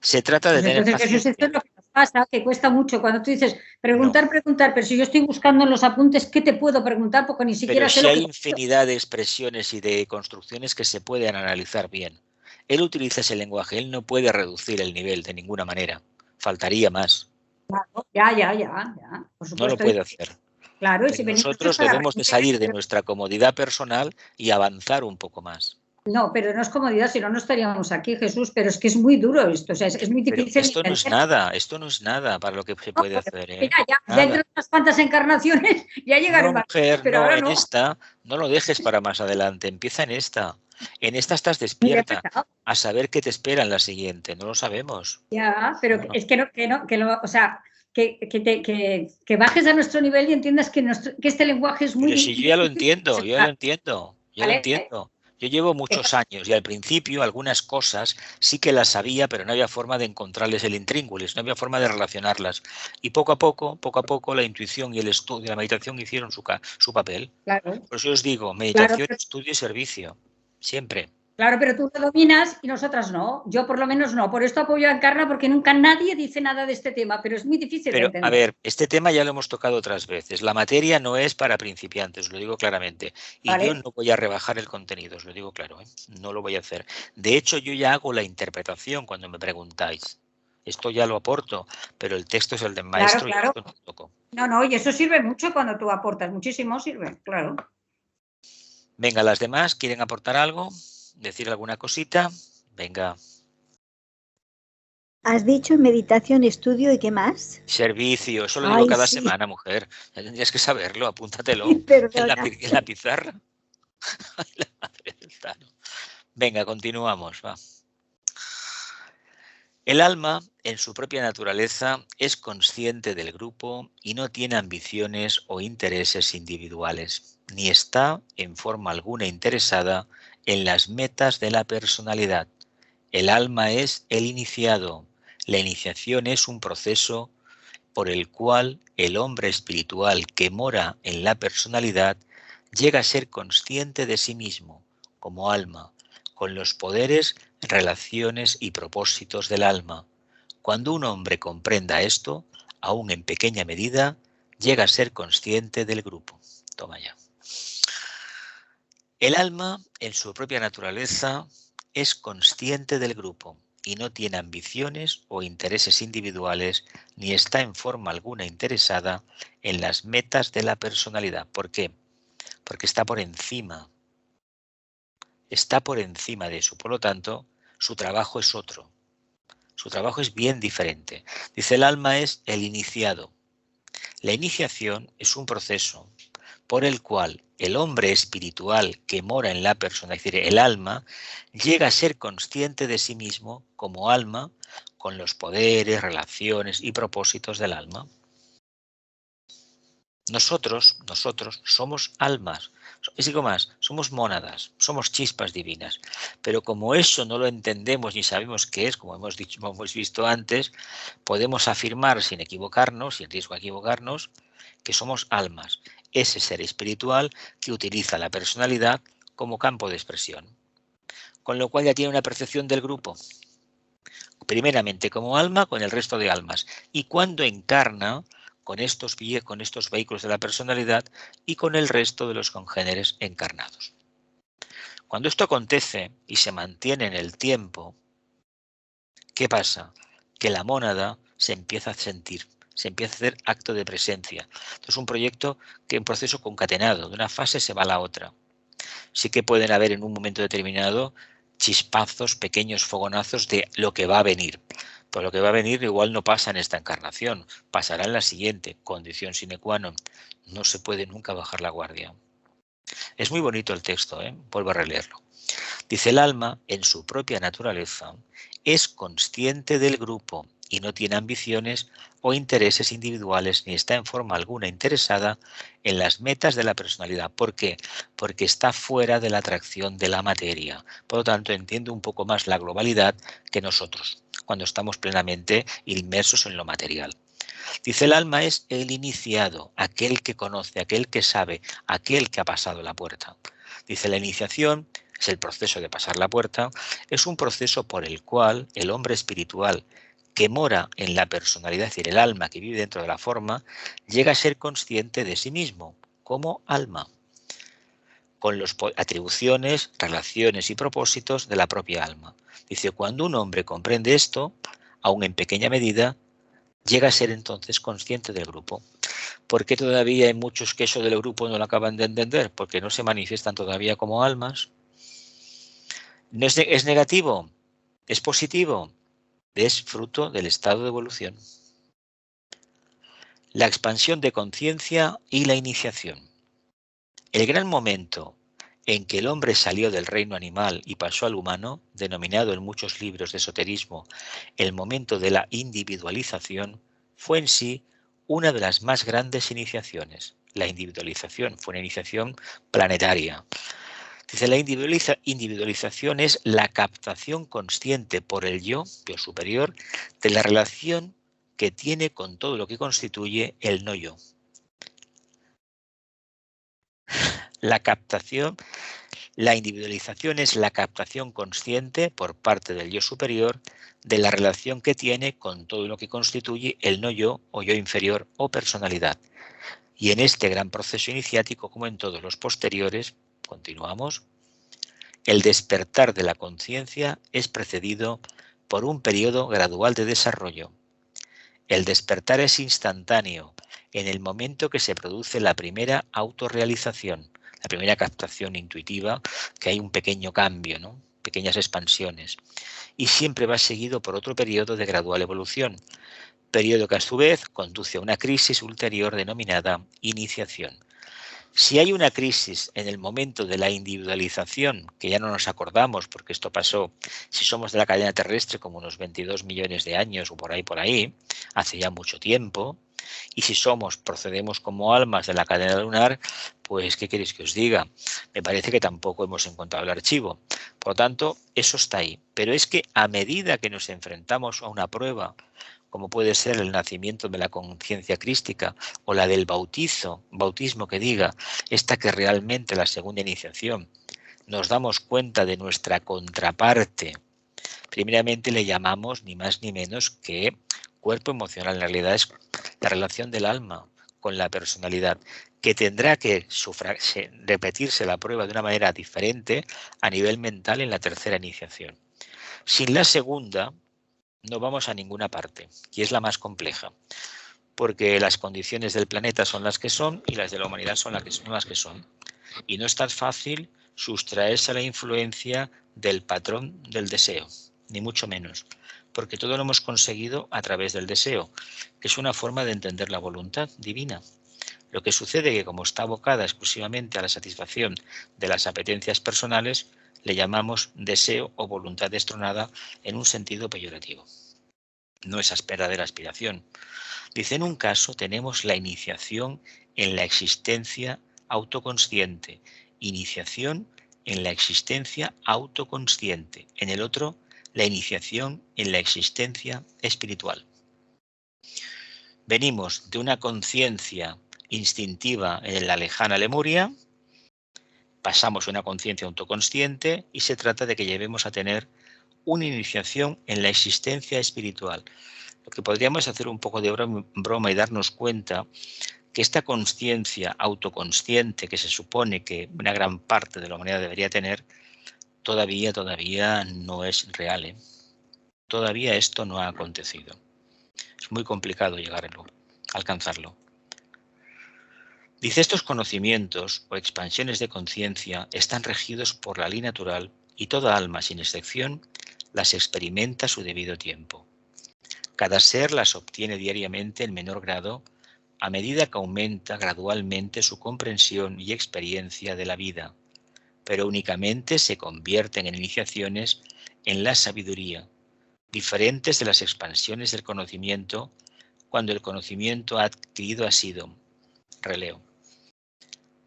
Se trata de tener Entonces, paciencia. esto es lo que nos pasa, que cuesta mucho. Cuando tú dices preguntar, pero si yo estoy buscando en los apuntes, ¿qué te puedo preguntar? Porque ni siquiera sé lo que... hay infinidad de expresiones y de construcciones que se pueden analizar bien. Él utiliza ese lenguaje, él no puede reducir el nivel de ninguna manera. Faltaría más. Claro, ya. Por supuesto, no lo puede hacer. Claro, y si nosotros debemos de salir de nuestra comodidad personal y avanzar un poco más. No, pero no es comodidad, si no, no estaríamos aquí, Jesús, pero es que es muy duro esto, o sea, es muy difícil. Pero esto no es nada para lo que se puede hacer. Mira, ya entre unas cuantas encarnaciones ya llegaremos. No, mujer, pero ahora no. En esta, no lo dejes para más adelante, empieza en esta. En esta estás despierta a saber qué te espera en la siguiente, no lo sabemos. Ya, pero no. Es que o sea, que bajes a nuestro nivel y entiendas que este lenguaje es muy difícil. Si yo ya lo entiendo, lo entiendo. Yo llevo muchos años y al principio algunas cosas sí que las sabía, pero no había forma de encontrarles el intríngulis, no había forma de relacionarlas. Y poco a poco, la intuición y el estudio, la meditación hicieron su papel. Claro. Por eso os digo, meditación, estudio y servicio, siempre. Claro, pero tú lo dominas y nosotras no. Yo por lo menos no. Por esto apoyo a Encarna, porque nunca nadie dice nada de este tema, pero es muy difícil de entender. A ver, este tema ya lo hemos tocado otras veces. La materia no es para principiantes, os lo digo claramente. Y yo no voy a rebajar el contenido, os lo digo claro, ¿eh? No lo voy a hacer. De hecho, yo ya hago la interpretación cuando me preguntáis. Esto ya lo aporto, pero el texto es el del maestro y esto no toco. No, y eso sirve mucho cuando tú aportas. Muchísimo sirve, claro. Venga, las demás, ¿quieren aportar algo? ¿Decir alguna cosita? Venga. ¿Has dicho meditación, estudio y qué más? Servicio, eso lo digo cada semana, mujer. Ya tendrías que saberlo, apúntatelo en la pizarra. La madre del Tano. Venga, continuamos. Va. El alma, en su propia naturaleza, es consciente del grupo y no tiene ambiciones o intereses individuales, ni está en forma alguna interesada en las metas de la personalidad. El alma es el iniciado. La iniciación es un proceso por el cual el hombre espiritual que mora en la personalidad llega a ser consciente de sí mismo, como alma, con los poderes, relaciones y propósitos del alma. Cuando un hombre comprenda esto, aún en pequeña medida, llega a ser consciente del grupo. Toma ya. El alma, en su propia naturaleza, es consciente del grupo y no tiene ambiciones o intereses individuales ni está en forma alguna interesada en las metas de la personalidad. ¿Por qué? Porque está por encima. Está por encima de eso. Por lo tanto, su trabajo es otro. Su trabajo es bien diferente. Dice, el alma es el iniciado. La iniciación es un proceso por el cual el hombre espiritual que mora en la persona, es decir, el alma, llega a ser consciente de sí mismo como alma, con los poderes, relaciones y propósitos del alma. Nosotros somos almas, es digo más, somos mónadas, somos chispas divinas, pero como eso no lo entendemos ni sabemos qué es, como hemos visto antes, podemos afirmar sin equivocarnos, sin riesgo a equivocarnos, que somos almas, ese ser espiritual que utiliza la personalidad como campo de expresión, con lo cual ya tiene una percepción del grupo, primeramente como alma con el resto de almas, y cuando encarna con estos vehículos de la personalidad y con el resto de los congéneres encarnados. Cuando esto acontece y se mantiene en el tiempo, ¿qué pasa? Que la mónada se empieza a sentir, se empieza a hacer acto de presencia. Esto es un proceso concatenado, de una fase se va a la otra. Sí que pueden haber en un momento determinado chispazos, pequeños fogonazos de lo que va a venir. Pero lo que va a venir igual no pasa en esta encarnación, pasará en la siguiente, condición sine qua non. No se puede nunca bajar la guardia. Es muy bonito el texto, vuelvo a releerlo. Dice, el alma, en su propia naturaleza, es consciente del grupo y no tiene ambiciones o intereses individuales ni está en forma alguna interesada en las metas de la personalidad. ¿Por qué? Porque está fuera de la atracción de la materia. Por lo tanto, entiende un poco más la globalidad que nosotros, cuando estamos plenamente inmersos en lo material. Dice, el alma es el iniciado, aquel que conoce, aquel que sabe, aquel que ha pasado la puerta. Dice, la iniciación es el proceso de pasar la puerta, es un proceso por el cual el hombre espiritual que mora en la personalidad, es decir, el alma que vive dentro de la forma, llega a ser consciente de sí mismo como alma, con las atribuciones, relaciones y propósitos de la propia alma. Dice, cuando un hombre comprende esto, aun en pequeña medida, llega a ser entonces consciente del grupo. ¿Por qué todavía hay muchos que eso del grupo no lo acaban de entender? Porque no se manifiestan todavía como almas. ¿No es negativo? ¿Es positivo? Es fruto del estado de evolución. La expansión de conciencia y la iniciación. El gran momento en que el hombre salió del reino animal y pasó al humano, denominado en muchos libros de esoterismo el momento de la individualización, fue en sí una de las más grandes iniciaciones. La individualización fue una iniciación planetaria. Dice, la individualización es la captación consciente por el yo superior de la relación que tiene con todo lo que constituye el no yo. La individualización es la captación consciente por parte del yo superior de la relación que tiene con todo lo que constituye el no yo o yo inferior o personalidad. Y en este gran proceso iniciático, como en todos los posteriores, continuamos, el despertar de la conciencia es precedido por un periodo gradual de desarrollo. El despertar es instantáneo en el momento que se produce la primera autorrealización, la primera captación intuitiva, que hay un pequeño cambio, ¿no? Pequeñas expansiones. Y siempre va seguido por otro periodo de gradual evolución, periodo que a su vez conduce a una crisis ulterior denominada iniciación. Si hay una crisis en el momento de la individualización, que ya no nos acordamos porque esto pasó, si somos de la cadena terrestre, como unos 22 millones de años o por ahí, hace ya mucho tiempo, y si procedemos como almas de la cadena lunar, pues ¿qué queréis que os diga? Me parece que tampoco hemos encontrado el archivo. Por lo tanto, eso está ahí. Pero es que a medida que nos enfrentamos a una prueba, como puede ser el nacimiento de la conciencia crística o la del bautismo que diga, esta que realmente la segunda iniciación, nos damos cuenta de nuestra contraparte. Primeramente le llamamos ni más ni menos que cuerpo emocional. En realidad es la relación del alma con la personalidad, que tendrá que repetirse la prueba de una manera diferente a nivel mental en la tercera iniciación. Sin la segunda, no vamos a ninguna parte, y es la más compleja, porque las condiciones del planeta son las que son y las de la humanidad son las que son. Y no es tan fácil sustraerse a la influencia del patrón del deseo, ni mucho menos, porque todo lo hemos conseguido a través del deseo, que es una forma de entender la voluntad divina. Lo que sucede es que como está abocada exclusivamente a la satisfacción de las apetencias personales, le llamamos deseo o voluntad destronada en un sentido peyorativo. No es verdadera aspiración. Dice, en un caso tenemos la iniciación en la existencia autoconsciente, iniciación en la existencia autoconsciente. En el otro, la iniciación en la existencia espiritual. Venimos de una conciencia instintiva en la lejana Lemuria, pasamos a una conciencia autoconsciente y se trata de que llevemos a tener una iniciación en la existencia espiritual. Lo que podríamos hacer un poco de broma y darnos cuenta que esta conciencia autoconsciente que se supone que una gran parte de la humanidad debería tener, todavía no es real. Todavía esto no ha acontecido. Es muy complicado alcanzarlo. Dice, estos conocimientos o expansiones de conciencia están regidos por la ley natural y toda alma, sin excepción, las experimenta a su debido tiempo. Cada ser las obtiene diariamente en menor grado a medida que aumenta gradualmente su comprensión y experiencia de la vida, pero únicamente se convierten en iniciaciones en la sabiduría, diferentes de las expansiones del conocimiento cuando el conocimiento adquirido ha sido. Releo.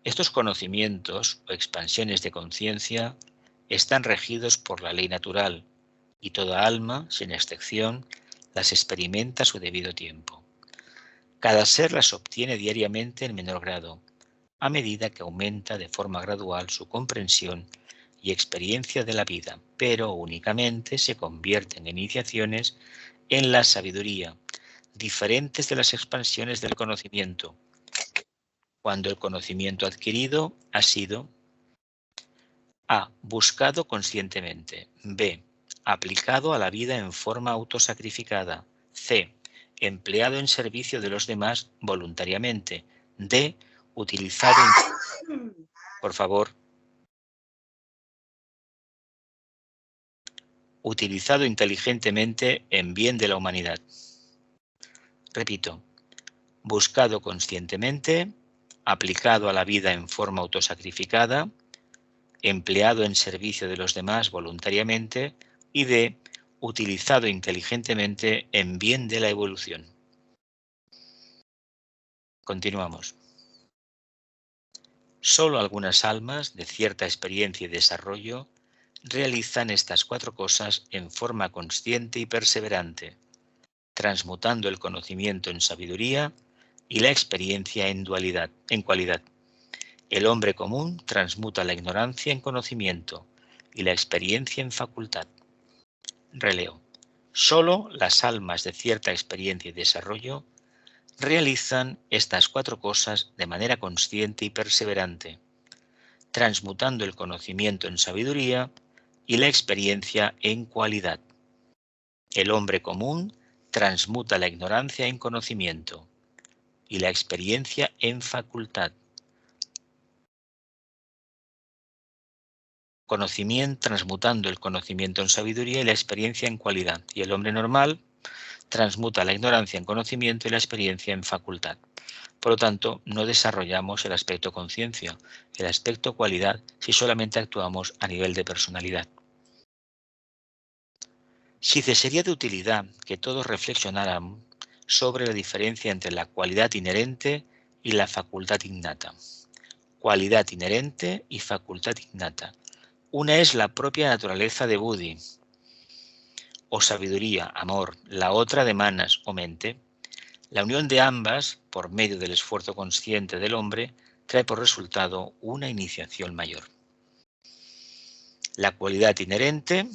Estos conocimientos o expansiones de conciencia están regidos por la ley natural y toda alma, sin excepción, las experimenta a su debido tiempo. Cada ser las obtiene diariamente en menor grado, a medida que aumenta de forma gradual su comprensión y experiencia de la vida, pero únicamente se convierten en iniciaciones en la sabiduría, diferentes de las expansiones del conocimiento, cuando el conocimiento adquirido ha sido A. Buscado conscientemente. B. Aplicado a la vida en forma autosacrificada. C. Empleado en servicio de los demás voluntariamente. D. Utilizado... Por favor. Utilizado inteligentemente en bien de la humanidad. Repito. Buscado conscientemente, aplicado a la vida en forma autosacrificada, empleado en servicio de los demás voluntariamente y D. Utilizado inteligentemente en bien de la evolución. Continuamos. Solo algunas almas de cierta experiencia y desarrollo realizan estas 4 cosas en forma consciente y perseverante, transmutando el conocimiento en sabiduría y la experiencia en cualidad. El hombre común transmuta la ignorancia en conocimiento y la experiencia en facultad. Releo. Solo las almas de cierta experiencia y desarrollo realizan estas 4 cosas de manera consciente y perseverante, transmutando el conocimiento en sabiduría y la experiencia en cualidad. El hombre común transmuta la ignorancia en conocimiento y la experiencia en facultad. Transmutando el conocimiento en sabiduría y la experiencia en cualidad. Y el hombre normal transmuta la ignorancia en conocimiento y la experiencia en facultad. Por lo tanto, no desarrollamos el aspecto conciencia, el aspecto cualidad, si solamente actuamos a nivel de personalidad. Si te sería de utilidad que todos reflexionaran sobre la diferencia entre la cualidad inherente y la facultad innata. Cualidad inherente y facultad innata. Una es la propia naturaleza de Buddhi, o sabiduría, amor, la otra de manas o mente. La unión de ambas, por medio del esfuerzo consciente del hombre, trae por resultado una iniciación mayor. La cualidad inherente,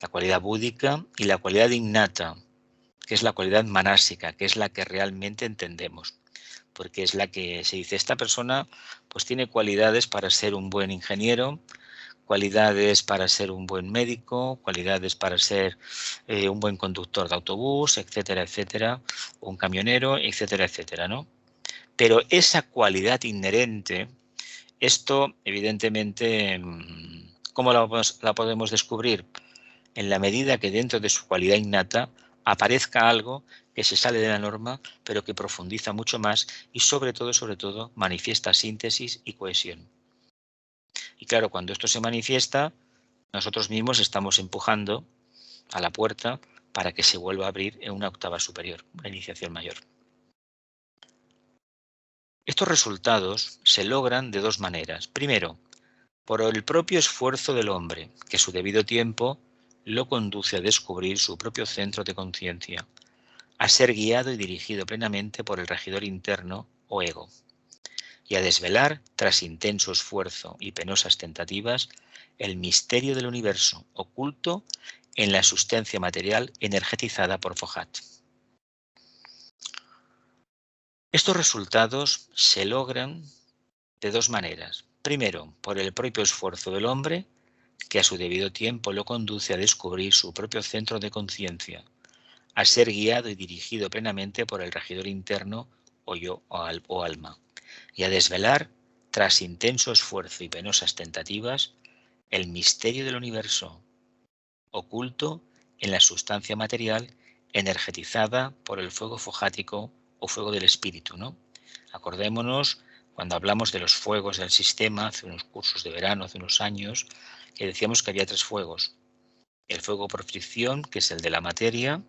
la cualidad búdica y la cualidad innata, que es la cualidad manásica, que es la que realmente entendemos, porque es la que se dice, esta persona pues tiene cualidades para ser un buen ingeniero, cualidades para ser un buen médico, cualidades para ser un buen conductor de autobús, etcétera, etcétera, un camionero, etcétera, etcétera, ¿no? Pero esa cualidad inherente, esto evidentemente, ¿cómo la podemos descubrir? En la medida que dentro de su cualidad innata aparezca algo que se sale de la norma, pero que profundiza mucho más y sobre todo, manifiesta síntesis y cohesión. Y claro, cuando esto se manifiesta, nosotros mismos estamos empujando a la puerta para que se vuelva a abrir en una octava superior, una iniciación mayor. Estos resultados se logran de 2 maneras. Primero, por el propio esfuerzo del hombre, que a su debido tiempo lo conduce a descubrir su propio centro de conciencia, a ser guiado y dirigido plenamente por el regidor interno o ego, y a desvelar, tras intenso esfuerzo y penosas tentativas, el misterio del universo oculto en la sustancia material energetizada por Fohat. Estos resultados se logran de 2 maneras. Primero, por el propio esfuerzo del hombre, que a su debido tiempo lo conduce a descubrir su propio centro de conciencia, a ser guiado y dirigido plenamente por el regidor interno o yo o alma, y a desvelar, tras intenso esfuerzo y penosas tentativas, el misterio del universo, oculto en la sustancia material energetizada por el fuego fojático o fuego del espíritu, ¿no? Acordémonos cuando hablamos de los fuegos del sistema, hace unos cursos de verano, hace unos años, que decíamos que había 3 fuegos. El fuego por fricción, que es el de la materia,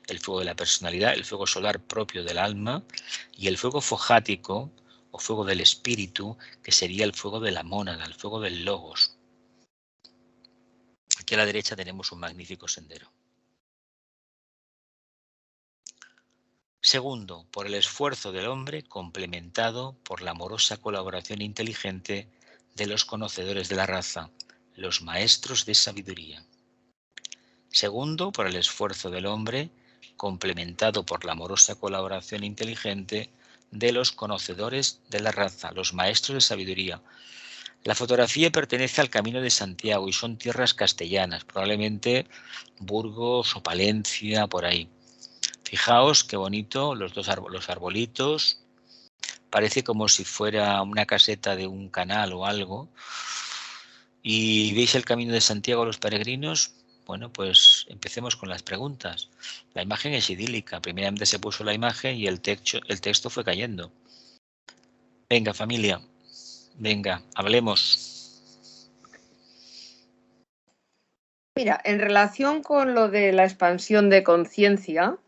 el fuego de la personalidad, el fuego solar propio del alma, y el fuego fojático o fuego del espíritu, que sería el fuego de la mónada, el fuego del logos. Aquí a la derecha tenemos un magnífico sendero. Segundo, por el esfuerzo del hombre complementado por la amorosa colaboración inteligente de los conocedores de la raza, los maestros de sabiduría. Segundo, por el esfuerzo del hombre complementado por la amorosa colaboración inteligente de los conocedores de la raza, los maestros de sabiduría. La fotografía pertenece al Camino de Santiago y son tierras castellanas, probablemente Burgos o Palencia, por ahí. Fijaos qué bonito, los arbolitos, parece como si fuera una caseta de un canal o algo. ¿Y veis el Camino de Santiago a los peregrinos? Bueno, pues empecemos con las preguntas. La imagen es idílica, primeramente se puso la imagen y el texto fue cayendo. Venga, familia, venga, hablemos. Mira, en relación con lo de la expansión de conciencia,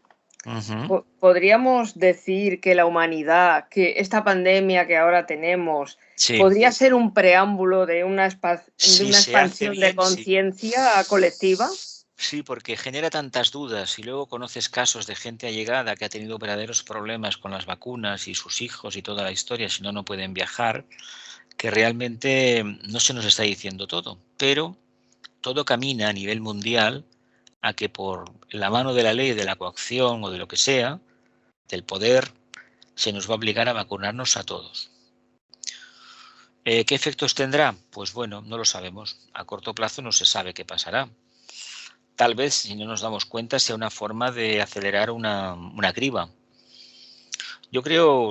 podríamos decir que la humanidad, que esta pandemia que ahora tenemos, podría ser un preámbulo de una expansión de conciencia colectiva. Sí, porque genera tantas dudas y luego conoces casos de gente allegada que ha tenido verdaderos problemas con las vacunas y sus hijos y toda la historia, si no, no pueden viajar, que realmente no se nos está diciendo todo, pero todo camina a nivel mundial a que por la mano de la ley, de la coacción o de lo que sea, del poder, se nos va a obligar a vacunarnos a todos. ¿Qué efectos tendrá? Pues bueno, no lo sabemos. A corto plazo no se sabe qué pasará. Tal vez, si no nos damos cuenta, sea una forma de acelerar una criba. Yo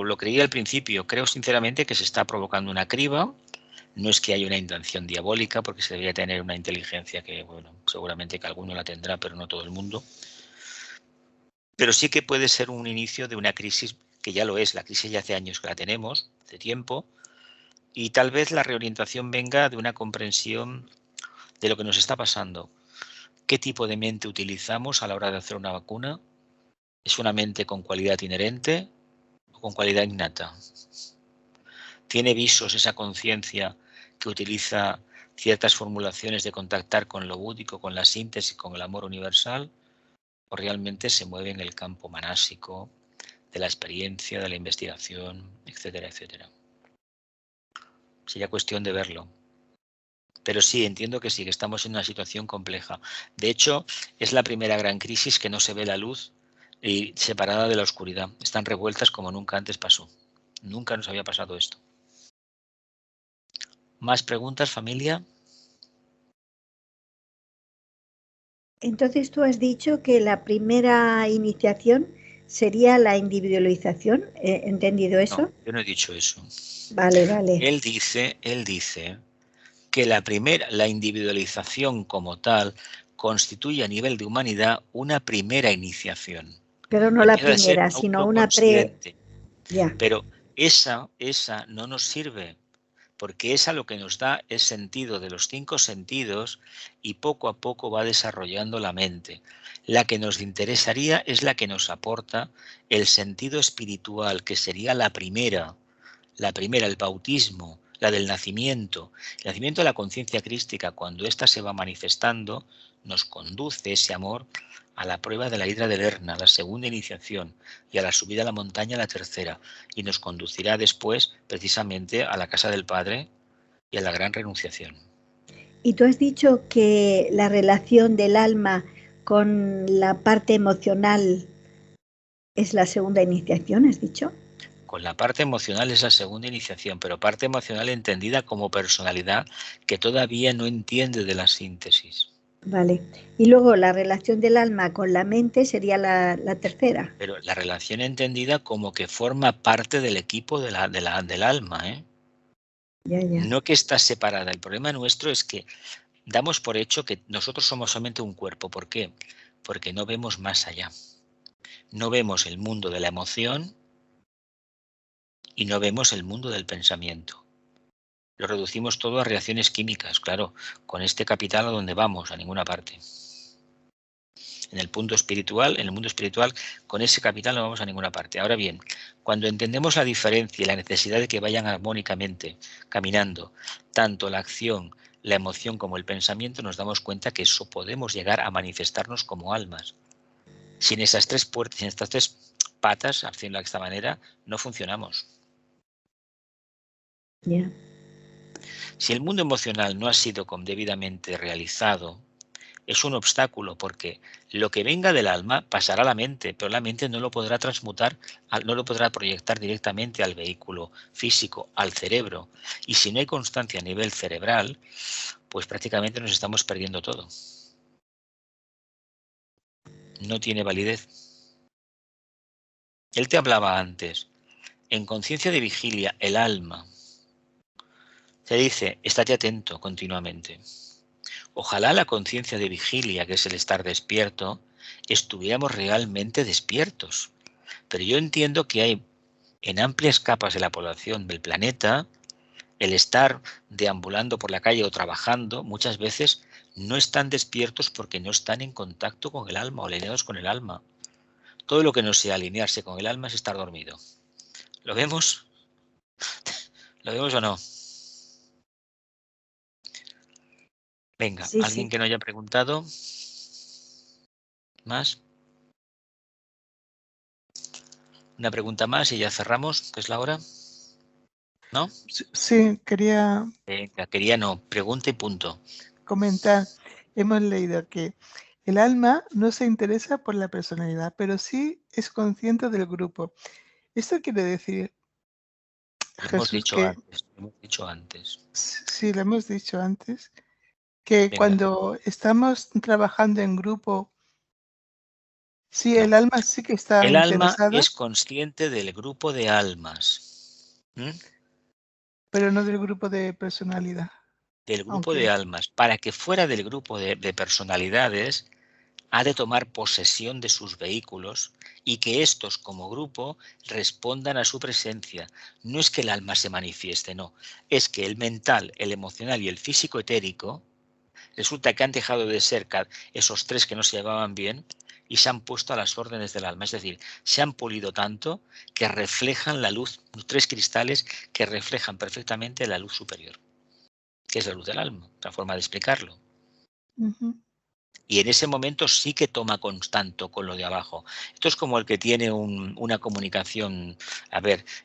lo creía al principio, creo sinceramente que se está provocando una criba. No es que haya una intención diabólica, porque se debería tener una inteligencia que, bueno, seguramente que alguno la tendrá, pero no todo el mundo. Pero sí que puede ser un inicio de una crisis, que ya lo es, la crisis ya hace años que la tenemos, hace tiempo, y tal vez la reorientación venga de una comprensión de lo que nos está pasando. ¿Qué tipo de mente utilizamos a la hora de hacer una vacuna? ¿Es una mente con cualidad inherente o con cualidad innata? ¿Tiene visos esa conciencia que utiliza ciertas formulaciones de contactar con lo búdico, con la síntesis, con el amor universal? ¿O realmente se mueve en el campo manásico, de la experiencia, de la investigación, etcétera, etcétera? Sería cuestión de verlo. Pero sí, entiendo que sí, que estamos en una situación compleja. De hecho, es la primera gran crisis que no se ve la luz y separada de la oscuridad. Están revueltas como nunca antes pasó. Nunca nos había pasado esto. ¿Más preguntas, familia? Entonces tú has dicho que la primera iniciación sería la individualización. ¿He entendido eso? No, yo no he dicho eso. Vale. Él dice que la individualización como tal constituye a nivel de humanidad una primera iniciación. Pero no la primera, sino una Ya. Pero esa no nos sirve, porque esa lo que nos da es sentido de los 5 sentidos y poco a poco va desarrollando la mente. La que nos interesaría es la que nos aporta el sentido espiritual, que sería la primera, el bautismo, la del nacimiento. El nacimiento de la conciencia crística, cuando ésta se va manifestando, nos conduce ese amor a la prueba de la hidra de Lerna, la segunda iniciación, y a la subida a la montaña, la tercera, y nos conducirá después precisamente a la casa del Padre y a la gran renunciación. Y tú has dicho que la relación del alma con la parte emocional es la segunda iniciación, ¿has dicho? Con la parte emocional es la segunda iniciación, pero parte emocional entendida como personalidad que todavía no entiende de la síntesis. Vale. Y luego la relación del alma con la mente sería la tercera. Pero la relación entendida como que forma parte del equipo del alma, ¿eh? Ya. No que está separada. El problema nuestro es que damos por hecho que nosotros somos solamente un cuerpo. ¿Por qué? Porque no vemos más allá. No vemos el mundo de la emoción y no vemos el mundo del pensamiento. Lo reducimos todo a reacciones químicas, claro, con este capital a donde vamos, a ninguna parte. En el mundo espiritual, con ese capital no vamos a ninguna parte. Ahora bien, cuando entendemos la diferencia y la necesidad de que vayan armónicamente, caminando, tanto la acción, la emoción como el pensamiento, nos damos cuenta que eso podemos llegar a manifestarnos como almas. Sin esas 3 puertas, sin estas 3 patas, haciendo de esta manera, no funcionamos. Yeah. Si el mundo emocional no ha sido debidamente realizado, es un obstáculo, porque lo que venga del alma pasará a la mente, pero la mente no lo podrá transmutar, no lo podrá proyectar directamente al vehículo físico, al cerebro. Y si no hay constancia a nivel cerebral, pues prácticamente nos estamos perdiendo todo. No tiene validez. Él te hablaba antes. En conciencia de vigilia, el alma te dice, estate atento continuamente. Ojalá la conciencia de vigilia, que es el estar despierto, estuviéramos realmente despiertos. Pero yo entiendo que hay en amplias capas de la población del planeta, el estar deambulando por la calle o trabajando, muchas veces no están despiertos porque no están en contacto con el alma o alineados con el alma. Todo lo que no sea alinearse con el alma es estar dormido. ¿Lo vemos? ¿Lo vemos o no? Venga, Sí, ¿alguien sí. que no haya preguntado? ¿Más? Una pregunta más y ya cerramos, que es la hora. ¿No? Sí, quería Venga, quería no, pregunta y punto. comentar. Hemos leído que el alma no se interesa por la personalidad, pero sí es consciente del grupo. Esto quiere decir, Hemos Jesús, dicho que antes. sí, lo hemos dicho antes, que Venga. cuando estamos trabajando en grupo, sí, No. el alma sí que está El alma interesada, es consciente del grupo de almas. pero no del grupo de personalidad. Del grupo Aunque de almas. Para que fuera del grupo de personalidades, ha de tomar posesión de sus vehículos y que estos como grupo respondan a su presencia. No es que el alma se manifieste, no. Es que el mental, el emocional y el físico etérico resulta que han dejado de ser esos tres que no se llevaban bien y se han puesto a las órdenes del alma. Es decir, se han pulido tanto que reflejan la luz, tres cristales que reflejan perfectamente la luz superior, que es la luz del alma, otra forma de explicarlo. Y en ese momento sí que toma constante con lo de abajo. Esto es como el que tiene una comunicación,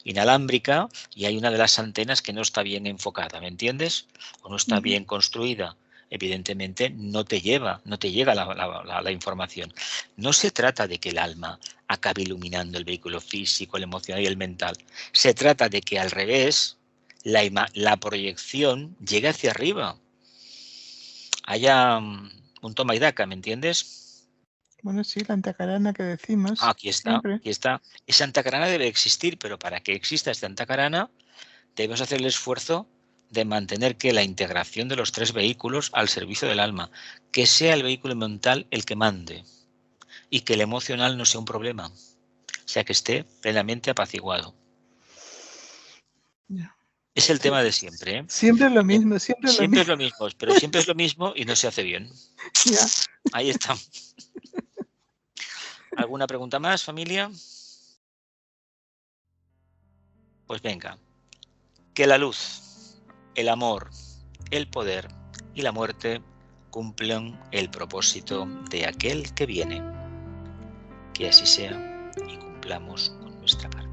inalámbrica, y hay una de las antenas que no está bien enfocada, ¿me entiendes? O no está bien construida. Evidentemente no te llega la información. No se trata de que el alma acabe iluminando el vehículo físico, el emocional y el mental. Se trata de que al revés, la proyección llegue hacia arriba. Haya un toma y daca, ¿me entiendes? Bueno, sí, la antacarana que decimos. Aquí está, siempre. aquí está. Esa antacarana debe existir, pero para que exista esta antacarana debemos hacer el esfuerzo de mantener que la integración de los tres vehículos al servicio del alma, que sea el vehículo mental el que mande y que el emocional no sea un problema, o sea, que esté plenamente apaciguado. Yeah. Es el tema de siempre, ¿eh? Siempre es lo mismo, siempre es lo mismo, pero siempre es lo mismo y no se hace bien. Yeah. Ahí está. ¿Alguna pregunta más, familia? Pues venga. Que la luz, el amor, el poder y la muerte cumplan el propósito de aquel que viene. Que así sea y cumplamos con nuestra parte.